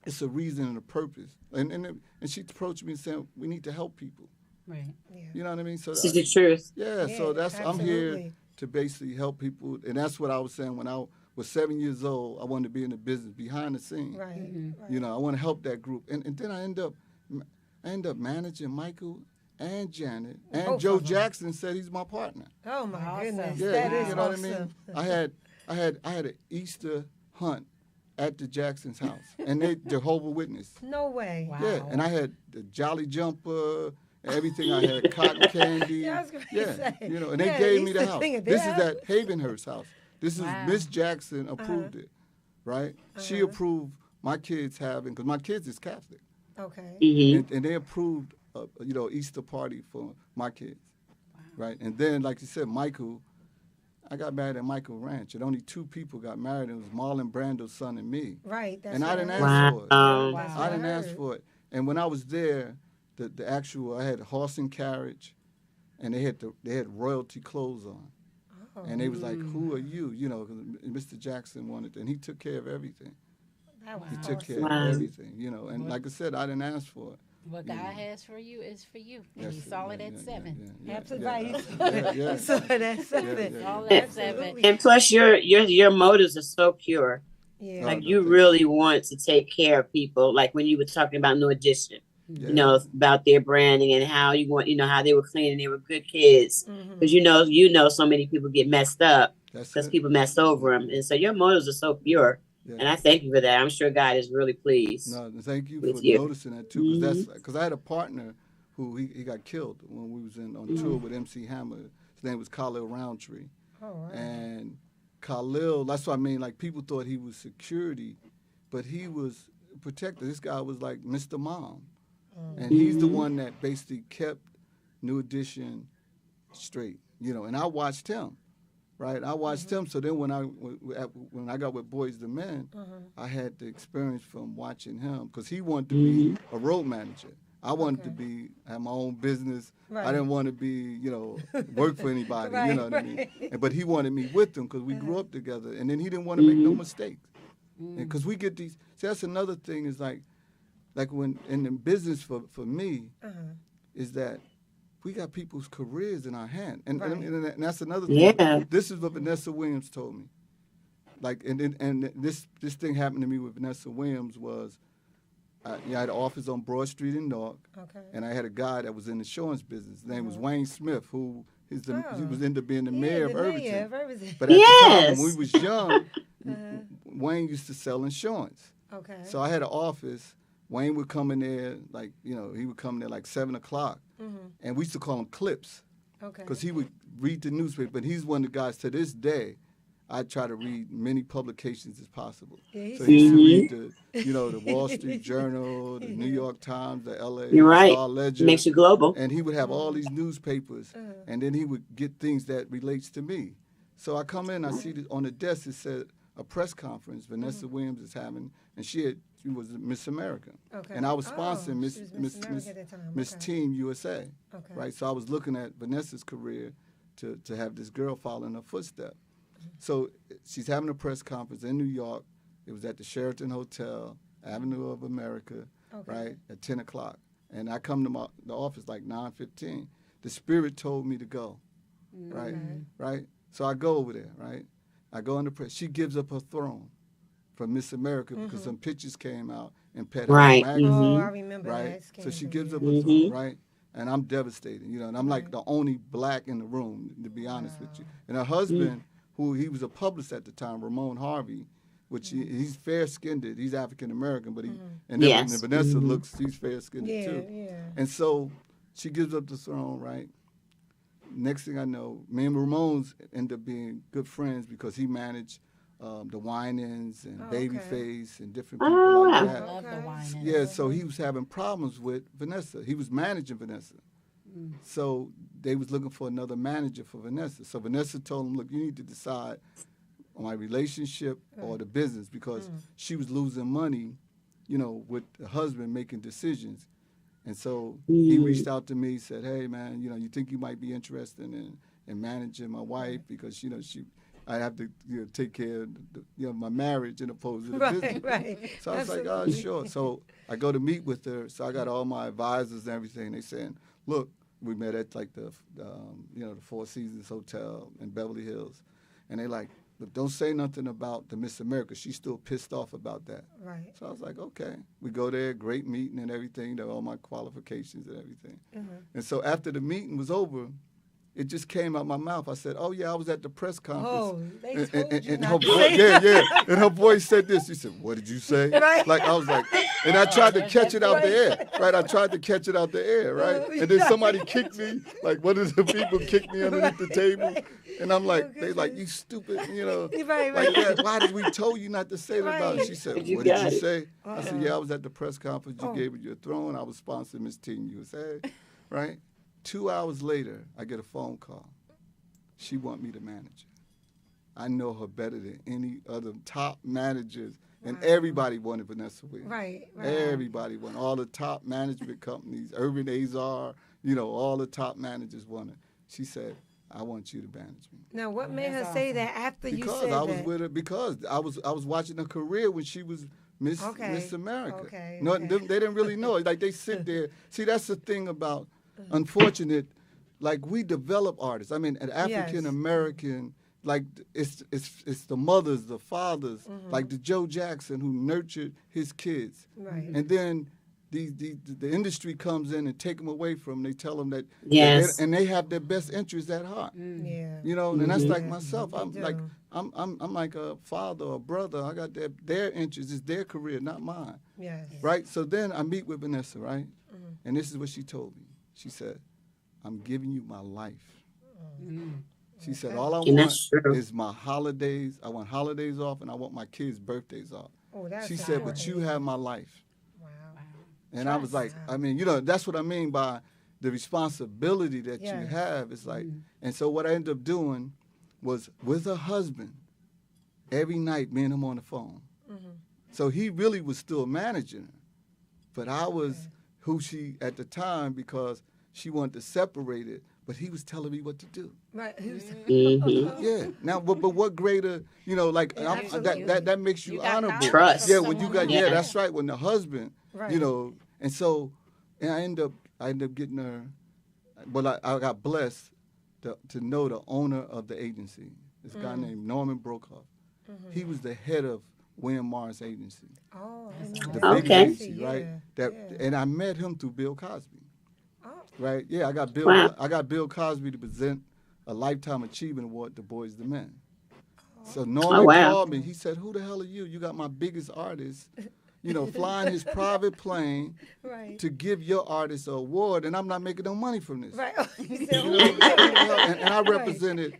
it's a reason and a purpose. And she approached me and said, we need to help people. Right. You know what I mean? So This is the truth. yeah, so Yeah, that's I'm here absolutely. to basically help people, and that's what I was saying when I was 7 years old. I wanted to be in the business behind the scenes. Right. Right. You know, I want to help that group, and then I end up managing Michael and Janet, and Both Joe of 'em. Jackson said he's my partner. Oh my Awesome. goodness. Yeah, That is you know awesome. what I mean. I had an Easter hunt at the Jackson's house, and they Jehovah Witness. No way. Wow. Yeah, and I had the Jolly Jumper. Everything I had, cotton candy. Yeah, I was gonna yeah, say. you know, and they Yeah, gave me the Easter house. thing at This their is at Havenhurst house. This is Wow. Miss Jackson approved it, right? She approved my kids having, because my kids is Catholic, Okay. and they approved, you know, Easter party for my kids, right? And then, like you said, Michael, I got married at Michael Ranch, and only 2 people got married. It was Marlon Brando's son and me. Right. That's And I what didn't heard. ask for it. Wow. That's I what didn't ask heard. for it. And when I was there, the actual, I had a horse and carriage, and they had royalty clothes on. Oh. And they was like, who are you? You know, 'cause Mr. Jackson wanted, and he took care of everything. That was He took care Wow. of everything, you know. And like I said, I didn't ask for it. What God has for you is for you. And Yes, you saw it yeah, at yeah, 7. yeah, Absolutely. yeah, yeah. So that's something. yeah, All yeah. at 7. Absolutely. And plus, your motives are so pure. Yeah. Like, no, you thank you. really want to take care of people. Like when you were talking about New Edition, Yeah. you know, about their branding and how you want, you know, how they were clean and they were good kids. Mm-hmm. Because you know, so many people get messed up That's because it. people mess over them, and so your motives are so pure. Yeah. And I thank you for that. I'm sure God is really pleased. No, thank you with for you. noticing that too, because I had a partner who he got killed when we was on tour with MC Hammer. His name was Khalil Roundtree, Oh, wow. and Khalil. That's what I mean. Like, people thought he was security, but he was protector. This guy was like Mr. Mom. And he's the one that basically kept New Edition straight, and I watched him, right? I watched him. So then when I got with Boys to Men, I had the experience from watching him because he wanted to be a road manager. I wanted to have my own business. Right. I didn't want to be, work for anybody, you know what I mean? But he wanted me with him because we grew up together. And then he didn't want to make no mistakes. Because we get these, see, that's another thing is like when in the business for me is that we got people's careers in our hand. And that's another thing. Yeah. This is what Vanessa Williams told me. Like, and this thing happened to me with Vanessa Williams was, I had an office on Broad Street in Newark, and I had a guy that was in the insurance business. His name was Wayne Smith, who he was ended up being the mayor of Irvington. But at the time, when we was young, Wayne used to sell insurance. Okay. So I had an office. Wayne would come in there, like, he would come there like 7 o'clock, and we used to call him Clips, because he would read the newspaper. But he's one of the guys to this day. I try to read many publications as possible. Yeah, so he used to read the Wall Street Journal, the New York Times, the LA Star Ledger. Makes you global. And he would have all these newspapers, and then he would get things that relates to me. So I come in, I see this on the desk, it said a press conference Vanessa Williams is having, and she was Miss America. Okay. And I was sponsoring Miss Teen USA. Okay. Right? So I was looking at Vanessa's career to have this girl follow in her footsteps. So she's having a press conference in New York. It was at the Sheraton Hotel, Avenue of America, right, at 10 o'clock. And I come to the office like 9:15. The Spirit told me to go, right? So I go over there, right? I go in the press. She gives up her throne for Miss America because some pictures came out in Pet House magazine. Oh, I remember right? that. So she gives up her throne, right? And I'm devastated, and I'm like the only black in the room, to be honest with you. And her husband, who he was a publicist at the time, Ramon Harvey, which he's fair-skinned. He's African-American, but and Vanessa looks, he's fair-skinned too. Yeah. And so she gives up the throne, right? Next thing I know, me and Ramon's end up being good friends because he managed the Winans and Babyface and different people like that. I love the Winans. Yeah, so he was having problems with Vanessa. He was managing Vanessa. So they was looking for another manager for Vanessa. So Vanessa told him, look, you need to decide on my relationship or the business because she was losing money, with the husband making decisions. And so he reached out to me, said, hey, man, you think you might be interested in managing my wife because, I have to take care of my marriage in opposed to the business. Right. So I was like, oh, sure. So I go to meet with her. So I got all my advisors and everything. They saying, look, we met at like the Four Seasons Hotel in Beverly Hills, and they like, look, don't say nothing about the Miss America. She's still pissed off about that. Right. So I was like, okay. We go there, great meeting and everything. All my qualifications and everything. And so after the meeting was over, it just came out my mouth. I said, "Oh yeah, I was at the press conference." Oh, they told you and not her voice, and her voice said this. She said, "What did you say?" Right. Like I was like, and I tried to catch it out the air, right? I tried to catch it out the air, right? And then somebody kicked me. Like one of the people kicked me underneath the table, and I'm like, they like, "You stupid," Right. Like that. Why did we told you not to say that about it? She said, "What did you say?" I said, "Yeah, I was at the press conference. You gave it your throne. I was sponsoring Miss Teen USA, right?" 2 hours later, I get a phone call. She want me to manage her. I know her better than any other top managers, and everybody wanted Vanessa Williams. Right. Everybody wanted. All the top management companies, Irvin Azar, all the top managers wanted. She said, I want you to manage me. Now, what made her say that after you said that? Because I was with her. Because I was watching her career when she was Miss America. Okay. No, they didn't really know it. Like they sit there. See, that's the thing about unfortunate. Like we develop artists. I mean, an African American, like it's the mothers, the fathers, like the Joe Jackson who nurtured his kids, right? And then the industry comes in and take them away from them. They tell them that and they have their best interests at heart. Yeah. And that's like myself. I'm like a father or brother. I got their interests. It's their career, not mine. Yes. Right. So then I meet with Vanessa, right? And this is what she told me. She said, I'm giving you my life. She said, all I want is my holidays. I want holidays off, and I want my kids' birthdays off. Oh, that's she said, but you have my life. Wow. And I was like, I mean, that's what I mean by the responsibility that you have. It's like, and so what I ended up doing was with her husband, every night, me and him on the phone. So he really was still managing her. But I was who she, at the time, because she wanted to separate it, but he was telling me what to do. Right. Yeah. Now, but what greater, that makes you honorable. Trust. Yeah, when you got, Yeah. that's right, when the husband, Right. and so, and I end up getting her, but I got blessed to know the owner of the agency, this guy named Norman Brokaw. He was the head of William Morris Agency. Oh, The Okay. big agency, right? And I met him through Bill Cosby. Right? Yeah, I got Bill Cosby to present a Lifetime Achievement Award to Boys to Men. So Norman called me. He said, "Who the hell are you? You got my biggest artist, flying his private plane to give your artist an award, and I'm not making no money from this." Right. And I represented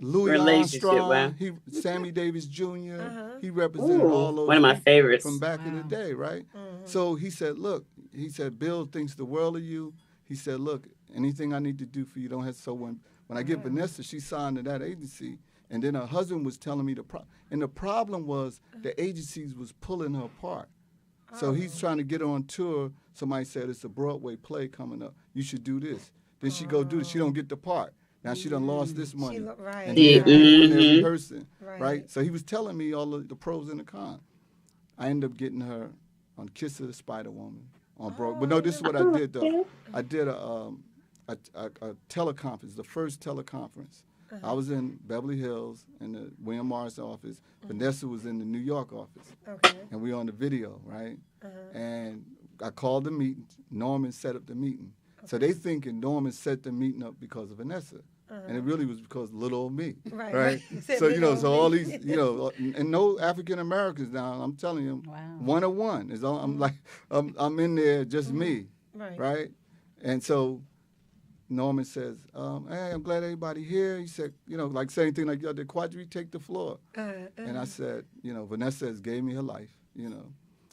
Louis Relationship, Armstrong, wow. Sammy Davis Jr. He represented all those one of my people favorites. from back in the day, right? So he said, "Look," he said, "Bill thinks the world of you." He said, "Look, anything I need to do for you, don't have." So when I get Vanessa, she signed to that agency, and then her husband was telling me and the problem was the agencies was pulling her apart. So he's trying to get her on tour. Somebody said, "It's a Broadway play coming up. You should do this." Then she go do it. She don't get the part. Now she done lost this money. Right. And he had people in there Mhm. rehearsing, right? So he was telling me all of the pros and the cons. I ended up getting her on Kiss of the Spider Woman on Broadway. But no, this is what I did though. I did a teleconference, the first teleconference. I was in Beverly Hills in the William Morris office. Vanessa was in the New York office. Okay. And we on the video, right? And I called the meeting. Norman set up the meeting. So they thinking Norman set the meeting up because of Vanessa. And it really was because of little old me, right? You said So, little so old all me. these, and no African Americans now, I'm telling you, one on one. Is all, I'm like, I'm in there, just me, right? And so Norman says, "Hey, I'm glad everybody here." He said, like same thing like y'all did, Qadree, take the floor. And I said, Vanessa has gave me her life,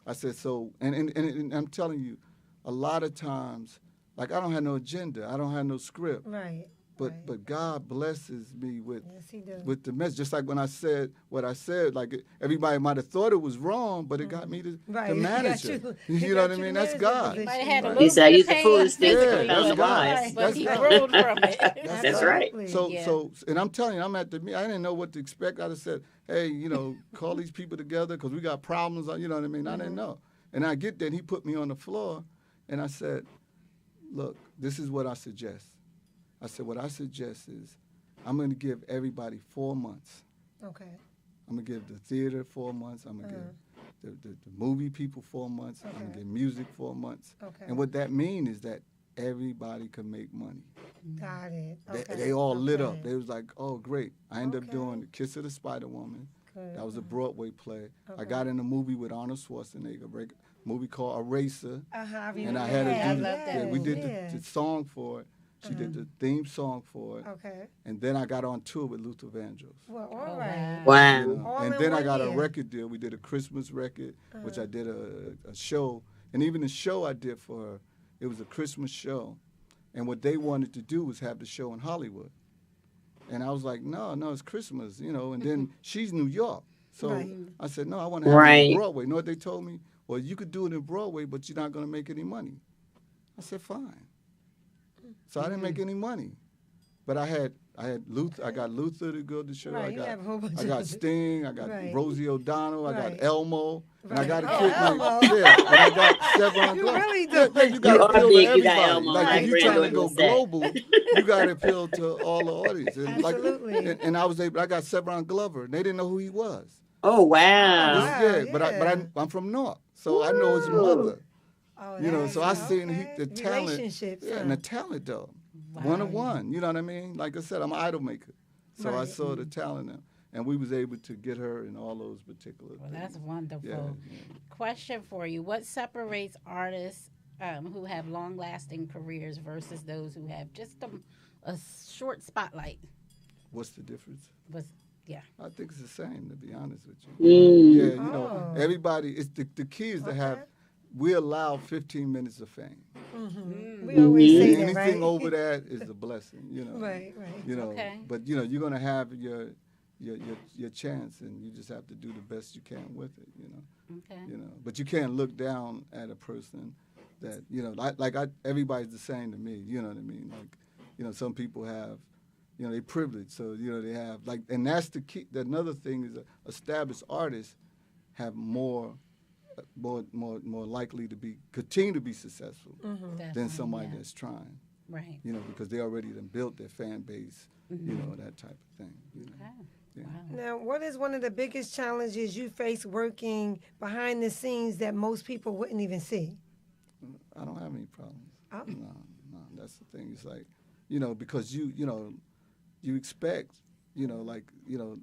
I said, so, and I'm telling you, a lot of times, like I don't have no agenda, I don't have no script. Right. But God blesses me with Yes, he does. with the message. Just like when I said what I said, like everybody might have thought it was wrong, but it got me to manage it. You know what I mean? That's God. Might have had a Right. little He said, bit "Use of the pain foolish things to physically, that's confound the God. wise." but he That's grew from it. That's right. So, and I'm telling you, I'm at the meeting. I didn't know what to expect. I just said, "Hey, call these people together because we got problems." You know what I mean? I didn't know. And I get there, and he put me on the floor, and I said, "Look, this is what I suggest." I said, "What I suggest is I'm going to give everybody 4 months. Okay. I'm going to give the theater 4 months. I'm going to give the movie people 4 months. I'm going to give music 4 months. Okay. And what that means is that everybody can make money." Got it. Okay. They all lit up. Okay. They was like, "Oh, great." I ended up Okay. doing The Kiss of the Spider Woman. Good. That was a Broadway play. I Okay. got in a movie with Arnold Schwarzenegger, a movie called Eraser. And I had I her do, love that we did yeah. the song for it. She did the theme song for it. Okay. And then I got on tour with Luther Vandross. Well, all right. Wow. All And in then I one got a year. record deal. We did a Christmas record, which I did a show. And even the show I did for her, it was a Christmas show. And what they wanted to do was have the show in Hollywood. And I was like, no, it's Christmas, And then she's New York. So Right. I said, no, I want to have it Right. in Broadway. You know what they told me? Well, you could do it in Broadway, but you're not going to make any money. I said, fine. So I didn't make any money. But I had Luther. I got Luther to go to the show. Right, you have a whole bunch I got of- Sting. I got Right. Rosie O'Donnell. I Right. got Elmo. And I got a Right. kid Oh, named Elmo. yeah. And I got Sevon You Glover. really do. Yeah, you You got to are appeal big, to you got everybody. Elmo, Like my if you're trying to granddaughter go was that. global, you got to appeal to all the audience. And Absolutely. and I was able. I got Sevon Glover. And they didn't know who he was. Oh, wow. Wow. But yeah. I'm from North, so I know his mother. Oh, So I that's seen okay. the talent. Relationships. Yeah, and the talent though. One on one. You know what I mean? Like I said, I'm an idol maker. So I Right. saw the talent in, and we was able to get her in all those particular Well, things. that's wonderful. Yeah. Question for you: what separates artists who have long-lasting careers versus those who have just a short spotlight? What's the difference? Yeah. I think it's the same, to be honest with you. Yeah, Oh. everybody. It's the key is to have we allow 15 minutes of fame. We always say that, Anything right? over that is a blessing, you know. Right. You know, Okay. but you know, you're gonna have your chance, and you just have to do the best you can with it, you know. Okay. You know, but you can't look down at a person that, you know, everybody's the same to me, you know what I mean? Like, you know, some people have, you know, they privileged, so, you know, they have, like, and that's the key. Another thing is established artists have more likely to continue to be successful than Definitely, somebody yeah. that's trying, Right. you know, because they already done built their fan base, you know, that type of thing, you know. Okay. Yeah. Wow. Now, what is one of the biggest challenges you face working behind the scenes that most people wouldn't even see? I don't have any problems. Oh. No, that's the thing. It's like, you know, because you know, you expect, you know, like, you know,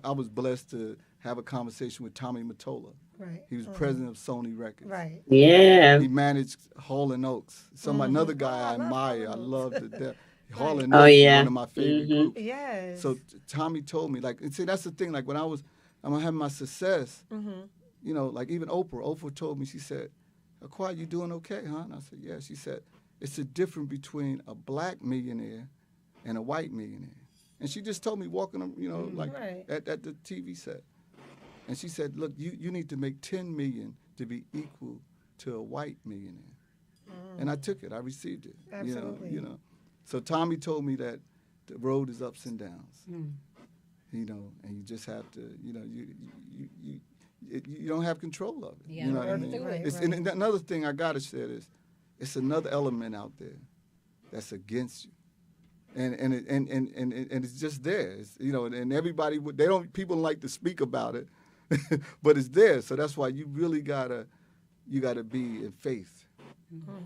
I was blessed to have a conversation with Tommy Mottola. Right. He was president of Sony Records. Right. Yeah. He managed Hall and Oaks. Another guy Oh, I I love admire. I Hall & love Oates. to death. Hall and Oh, Oates is yeah. one of my favorite groups. Yes. So Tommy told me, like, and see, that's the thing. Like, when I'm having my success, you know, like even Oprah told me, she said, "Aqua, you doing okay, huh?" And I said, "Yeah." She said, "It's the difference between a black millionaire and a white millionaire." And she just told me walking, you know, like Right. at the TV set. And she said, "Look, you need to make 10 million to be equal to a white millionaire." And I took it. I received it. Absolutely. You know. So Tommy told me that the road is ups and downs. You know, and you just have to, you know, you don't have control of it. Yeah, You know what I work mean? through it. It's, and another thing I gotta say is, it's another element out there that's against you. And it's just there. It's, you know, and everybody people don't like to speak about it, but it's there. So that's why you really gotta be in faith,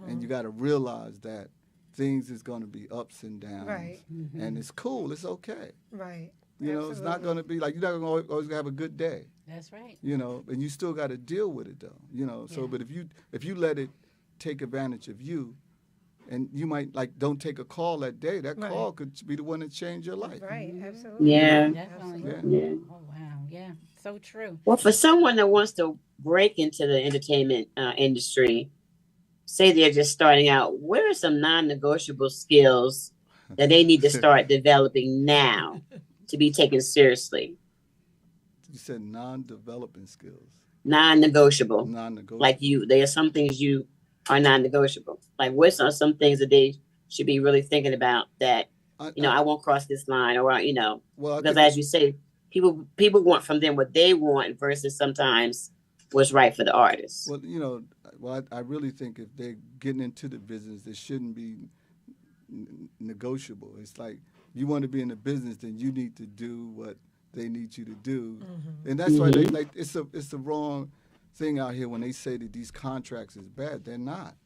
and you gotta realize that things is gonna be ups and downs, Right. and it's cool. It's okay. Right. You know, it's not gonna be like you're not gonna always have a good day. That's right. You know, and you still got to deal with it though. You know, so Yeah. but if you let it take advantage of you, and you might like don't take a call that day, that Right. call could be the one that changed your life. Right. Absolutely. Yeah. Definitely. Yeah. Oh wow. Yeah. So true. Well, for someone that wants to break into the entertainment industry, say they're just starting out, what are some non-negotiable skills that they need to start developing now to be taken seriously? You said non-developing skills, Non-negotiable. non-negotiable. Like there are some things you are non-negotiable. Like what are some things that they should be really thinking about that, I won't cross this line, or, well, I because think as you say, people want from them what they want versus sometimes what's right for the artist. Well, I really think if they're getting into the business, it shouldn't be negotiable. It's like you want to be in the business, then you need to do what they need you to do, and that's why they like it's the wrong thing out here when they say that these contracts is bad. They're not.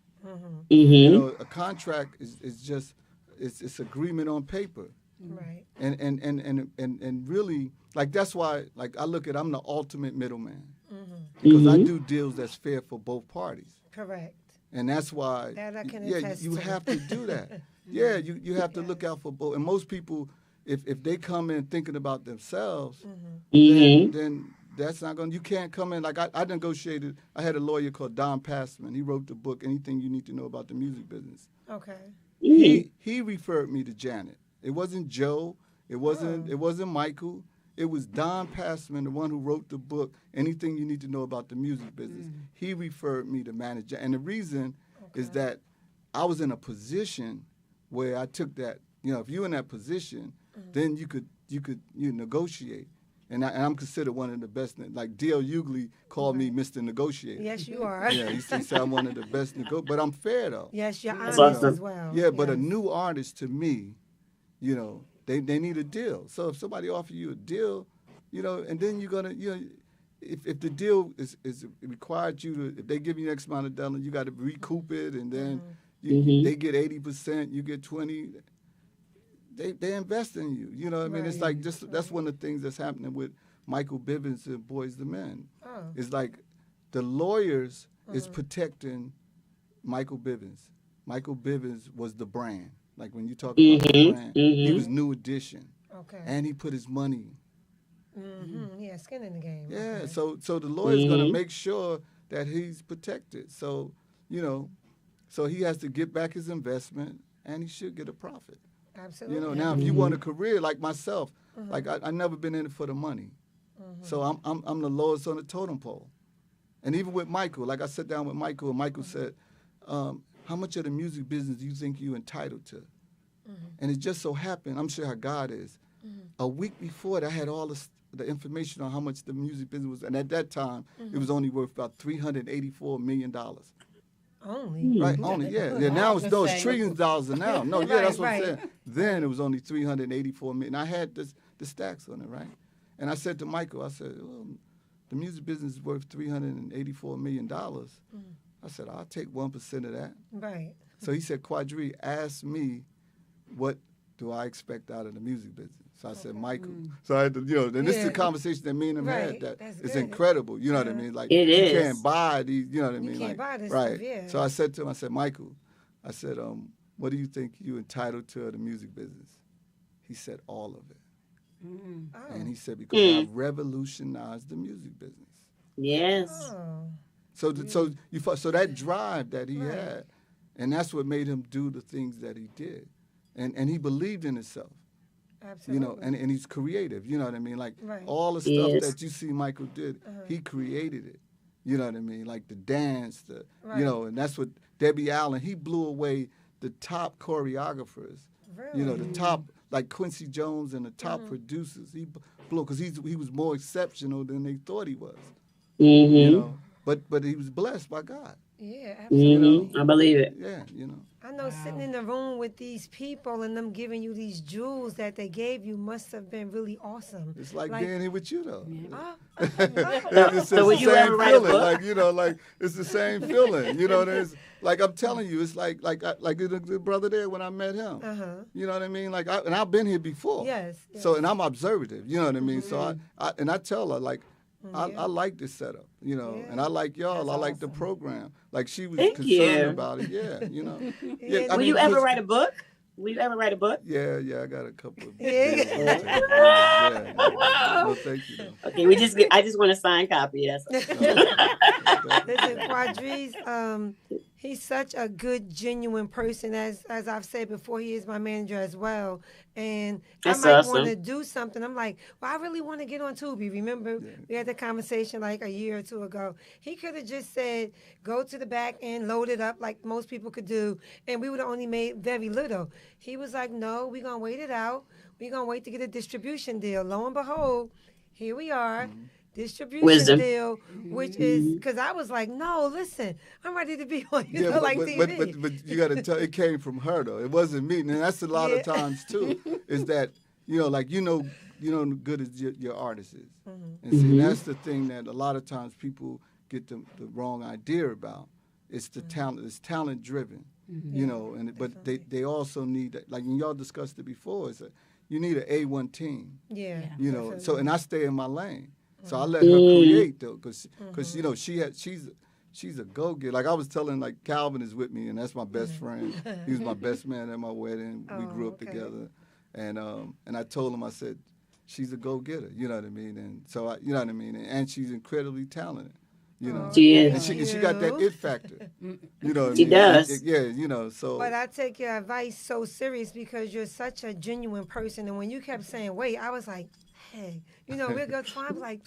You know, a contract is just it's agreement on paper. Right. And really, like, that's why, like, I look at, I'm the ultimate middleman because I do deals that's fair for both parties. Correct. And that's why, That I can you attest to. have to do that. Yeah, you have to look out for both. And most people, if they come in thinking about themselves, then that's not going to, you can't come in. Like, I negotiated, I had a lawyer called Don Passman. He wrote the book, Anything You Need to Know About the Music Business. Okay. He referred me to Janet. It wasn't Joe. It wasn't Michael. It was Don Passman, the one who wrote the book, Anything You Need to Know About the Music Business. He referred me to manager. And the reason is that I was in a position where I took that, if you're in that position, then you could negotiate. And I'm considered one of the best. Like D.L. Hughley called me Mr. Negotiator. Yes, you are. Yeah, he said I'm one of the best but I'm fair though. Yes, you're honest awesome. as well. Yeah, but a Yes. new artist to me, they need a deal. So if somebody offers you a deal, and then you're gonna, if the deal is required you to, if they give you X amount of dollars, you got to recoup it, and then they get 80%, you get 20%. They invest in you. You know what I mean? It's like that's one of the things that's happening with Michael Bivins and Boys the Men. Oh. It's like the lawyers is protecting Michael Bivins. Michael Bivins was the brand. Like when you talk about the brand, he was New Edition. Okay. And he put his money. Yeah, skin in the game. Yeah, Okay. so the lawyer's gonna make sure that he's protected. So, you know, so he has to get back his investment, and he should get a profit. Absolutely. You know, now if you want a career like myself, like I never been in it for the money, so I'm the lowest on the totem pole. And even with Michael, like I sat down with Michael, and Michael said, how much of the music business do you think you're entitled to? And it just so happened, I'm sure how God is, a week before that, I had all the information on how much the music business was, and at that time, it was only worth about $384 million. Only? Right, only, yeah. Now it's those trillions of dollars now. No, yeah, that's what I'm saying. Then it was only $384 million. I had the stacks on it, right? And I said to Michael, I said, well, the music business is worth $384 million. I said, I'll take 1% of that. Right. So he said, Qadree, ask me, what do I expect out of the music business? So I said, Michael. So I had to, and this is the conversation that me and him had. That it's incredible. You know what I mean? Like, it is. You can't buy these, you know what I mean? You can't buy this right. stuff, yeah. So I said to him, I said, Michael, I said, what do you think you entitled to of the music business? He said, all of it. And he said, because I revolutionized the music business. Yes. So that drive that he had, and that's what made him do the things that he did. And he believed in himself. Absolutely. And he's creative, you know what I mean? Like all the stuff that you see Michael did, he created it. You know what I mean? Like the dance, and that's what Debbie Allen, he blew away the top choreographers. Really? The top, like Quincy Jones and the top producers. He blew, because he was more exceptional than they thought he was. But he was blessed by God. Yeah, absolutely. I believe it. Yeah, I know sitting in the room with these people and them giving you these jewels that they gave you must have been really awesome. It's like being here with you, though. So would you ever write a book? Like it's the same feeling. There's like I'm telling you, it's like the brother there when I met him. You know what I mean? Like and I've been here before. Yes. So and I'm observative. You know what I mean? So I tell her like. I like this setup, and I like y'all. That's I like awesome. the program. Like she was Thank concerned you. about it. Yeah, Will you ever write a book? Will you ever write a book? Yeah, I got a couple of. Yeah. Well, thank you. Though. Okay, I just want a signed copy. That's all. Listen, Qadree's, he's such a good, genuine person. As I've said before, he is my manager as well. And That's I might awesome. want to do something. I'm like, well, I really want to get on Tubi. Remember, we had that conversation like a year or two ago. He could have just said, go to the back and load it up like most people could do, and we would have only made very little. He was like, no, we're going to wait it out. We're going to wait to get a distribution deal. Lo and behold, here we are. Distribution deal, which is because I was like, no, listen, I'm ready to be on TV. But you got to tell, it came from her though. It wasn't me, and that's a lot of times too. Is that good as your artist is, and see that's the thing that a lot of times people get the wrong idea about. It's the talent. It's talent driven, but they also need that. Like y'all discussed it before. Is that you need an A1 team. Yeah. So and I stay in my lane. So I let her create though, because she's a go-getter. Like I was telling, like Calvin is with me, and that's my best friend. He was my best man at my wedding. We grew up together, and I told him, I said, she's a go-getter. You know what I mean? And so and she's incredibly talented. She is. And she got that it factor. She does. So. But I take your advice so serious because you're such a genuine person, and when you kept saying wait, I was like, hey, we'll go to I'm like,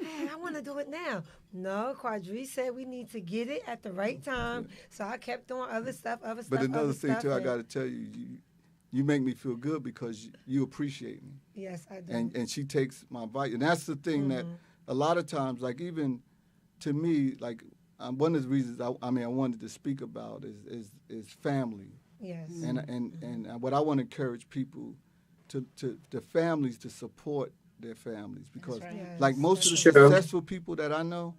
man, I want to do it now. No, Qadree said we need to get it at the right time. So I kept doing other stuff. But another thing, too, I got to tell you, you make me feel good because you appreciate me. Yes, I do. And she takes my advice. And that's the thing that a lot of times, like even to me, like one of the reasons I wanted to speak about is family. Yes. And what I want to encourage people to the families to support their families because like most of the successful people that I know,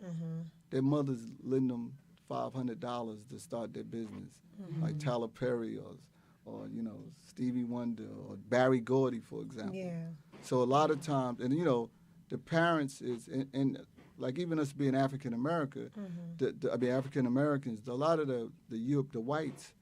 their mothers lend them $500 to start their business, like Tyler Perry or Stevie Wonder or Barry Gordy, for example. Yeah. So a lot of times, and the parents is and like even us being African American, African Americans, a lot of the whites.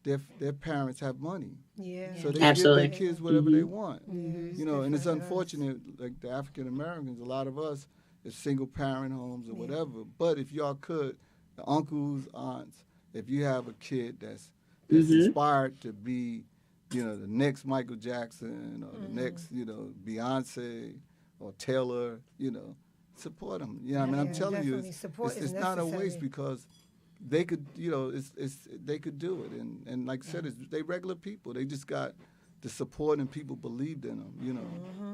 Their parents have money, so they give their kids whatever they want, and it's unfortunate. Like the African Americans, a lot of us, it's single parent homes or whatever. But if y'all could, the uncles, aunts, if you have a kid that's inspired to be, you know, the next Michael Jackson or the next, you know, Beyonce or Taylor, you know, support them. You know what I mean? I'm telling you, it's not a waste because they could, you know, they could do it. And like I said, they regular people. They just got the support and people believed in them, you know.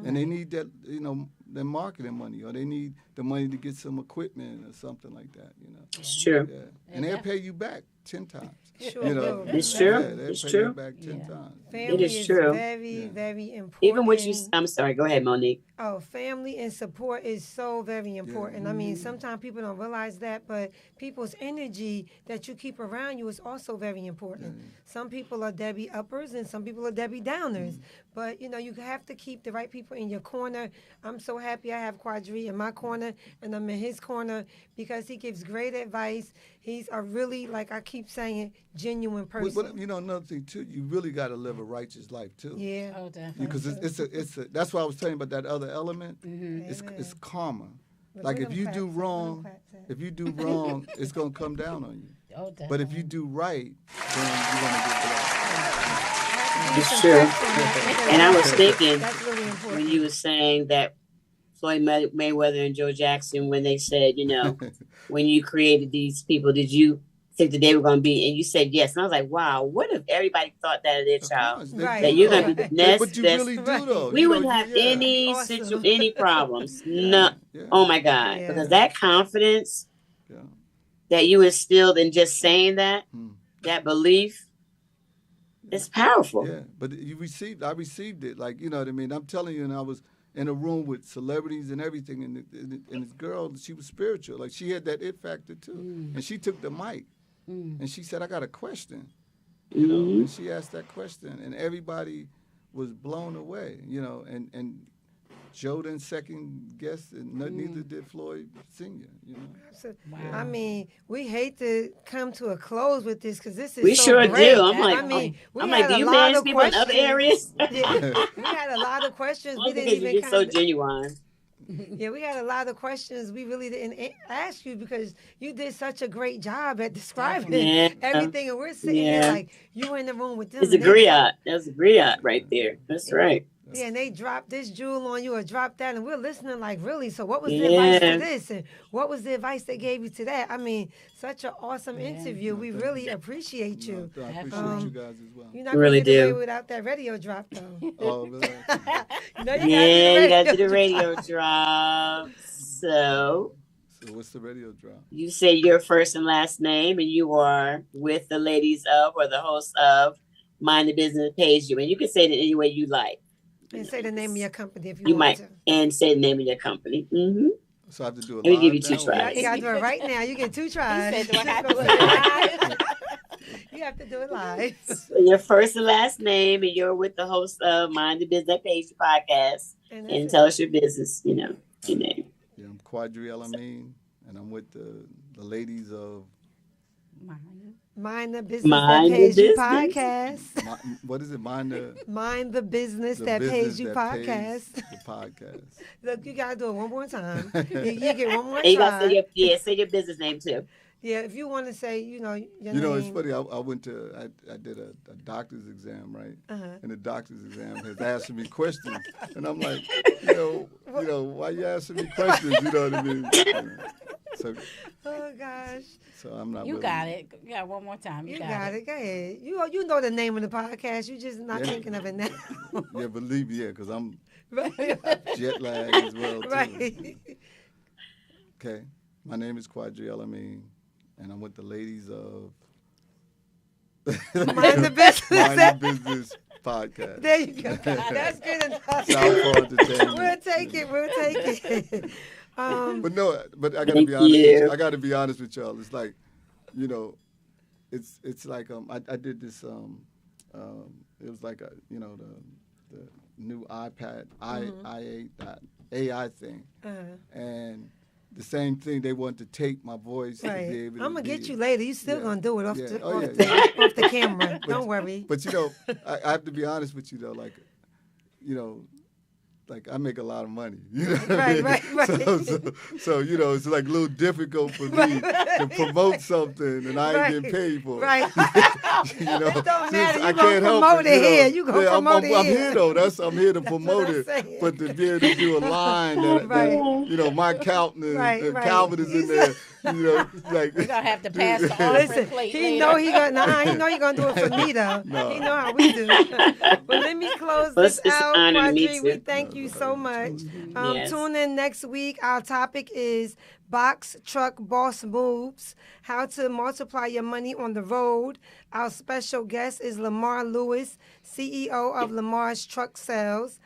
And they need that, you know, their marketing money, or they need the money to get some equipment or something like that, you know. It's true. Yeah. And they'll pay you back 10 times. Sure You know, will. It's true. Yeah, they'll It's pay true. you back 10 times. Family is true. very, very important. Even what you, I'm sorry, go ahead, Monique. Oh, family and support is so very important. I mean, sometimes people don't realize that, but people's energy that you keep around you is also very important. Some people are Debbie uppers and some people are Debbie downers. But, you know, you have to keep the right people in your corner. I'm so happy I have Qadree in my corner and I'm in his corner because he gives great advice. He's a really, like I keep saying, genuine person. But, you know, another thing, too, you really got to live a righteous life, too. Yeah. Oh, definitely. Because it's a that's why I was telling you about that other element. It's karma. Like if you do wrong, it's gonna come down on you. Oh, definitely. But if you do right, then you're gonna get blessed. It's true. And I was thinking That's really important. when you were saying that Floyd Mayweather and Joe Jackson, when they said, you know, when you created these people, did you think that they were going to be? And you said yes. And I was like, wow, what if everybody thought that of their child? Right. That you're going to be the next But you best. really do though. We You wouldn't know, have yeah. any Awesome. any problems. No. Yeah. Oh my God. Yeah. Because that confidence Yeah. that you instilled in just saying that, Hmm. that belief, it's powerful. Yeah, but I received it. Like, you know what I mean? I'm telling you, and I was in a room with celebrities and everything, and this girl, she was spiritual. Like, she had that it factor, too. And she took the mic, and she said, I got a question. You know, and she asked that question, and everybody was blown away, you know, and Joe didn't second guess, and neither did Floyd Sr., you know. So, I mean, we hate to come to a close with this because this is We so sure great. do. I'm like, I mean, we I'm had like, do a you lot manage of people in other questions. areas? Yeah, we had a lot of questions. We Only didn't because even you're kind so of, genuine. yeah, we had a lot of questions we really didn't ask you because you did such a great job at describing Yeah. everything, and we're sitting Yeah. there like you were in the room with them. It's a and they- griot. That's a griot right there. That's right. Yeah, and they dropped this jewel on you or dropped that, and we're listening like, really? So what was the advice Yeah. to this, and what was the advice they gave you to that? I mean, such an awesome interview. We really appreciate you. No, I appreciate you guys as well. You're not Really gonna get away do. without that radio drop, though. Oh, really? No, Yeah, you got to do the drop. radio drop. So So what's the radio drop? you say your first and last name, and you are with the ladies of or the host of Mind the Business Pays You. And you can say it any way you like. And say the name of your company if you, You want might. to. And say the name of your company. Mm-hmm. So I have to do a Let me live give you two now? tries. You gotta do it right now. You get 2 tries. said, do I have to do it live? You have to do it live. So your first and last name, and you're with the host of Mind the Business Pays You podcast. And And that's tell us your business, you know, your name. Yeah, I'm Qadree El-Amin, and I'm with the ladies of, Mind the Business Mind That the Pays You Business. podcast. what is it? Mind the Mind the Business the That business Pays You that pays podcast. the podcast. Look, you gotta do it one more time. You get one more And you got to try. say your business name too. Yeah, if you want to say, your You name. know, it's funny. I went to I did a doctor's exam, right? Uh-huh. And the doctor's exam has asking me questions, and I'm like, why you asking me questions? You know what I mean? So Oh gosh, I'm not. You really, got it. Yeah, one more time. you got it. Go ahead. You know the name of the podcast. You just not Yeah. thinking of it now. Yeah, believe me, yeah, because I'm Right. jet lagged as well too. Right. Okay, my name is Qadree El-Amin, and I'm with the ladies of Mind the Business. Mind the Business podcast. There you go. That's good enough. Southpaw Entertainment. We'll take it. We'll take it. But I gotta Thank be honest. you. I gotta be honest with y'all. It's like, it's like I did this it was like the new iPad i8 AI thing, and the same thing they want to take my voice to Right. be able. I'm gonna to get be- you later. You still Yeah. gonna do it off Yeah. the Oh, off, yeah, the, yeah. off the camera. Don't worry. But I have to be honest with you though. Like, like I make a lot of money. You know what I Right, mean? right. So you know, it's like a little difficult for me to promote something and I ain't getting paid for it. Right. You know, It don't matter. I You can't gonna help promote it you know. here. You gonna Yeah, promote it I'm here. here though. I'm here to promote what I'm it. saying. But to be able to do a line that, Right. you know, my accountant, Right, right. Calvin is in there. You know, like We're gonna have to pass the offering Listen, plate he later. know he gonna do it for me though. No. He know how we do. But let me close Well, this it's an out, honor to meet Qadree. you. We thank you so much. Yes. Tune in next week. Our topic is Box Truck Boss Moves: How to Multiply Your Money on the Road. Our special guest is Lamar Lewis, CEO of Lamar's Truck Sales.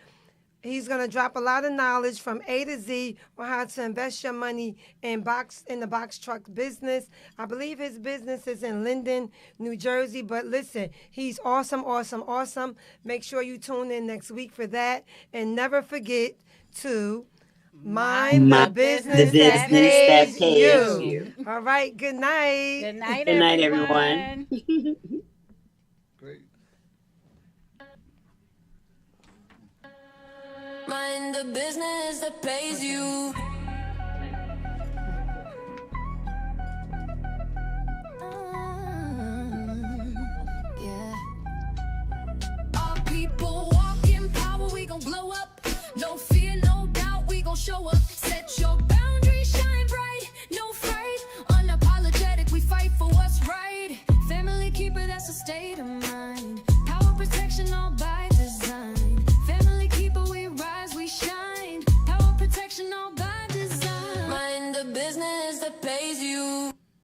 He's going to drop a lot of knowledge from A to Z on how to invest your money in the box truck business. I believe his business is in Linden, New Jersey. But listen, he's awesome, awesome, awesome. Make sure you tune in next week for that. And never forget to mind the business that pays you. All right, good night. Good night, Good night, everyone. great. Mind the business that pays you. Yeah. Our people walk in power, we gon' blow up. No fear, no doubt, we gon' show up.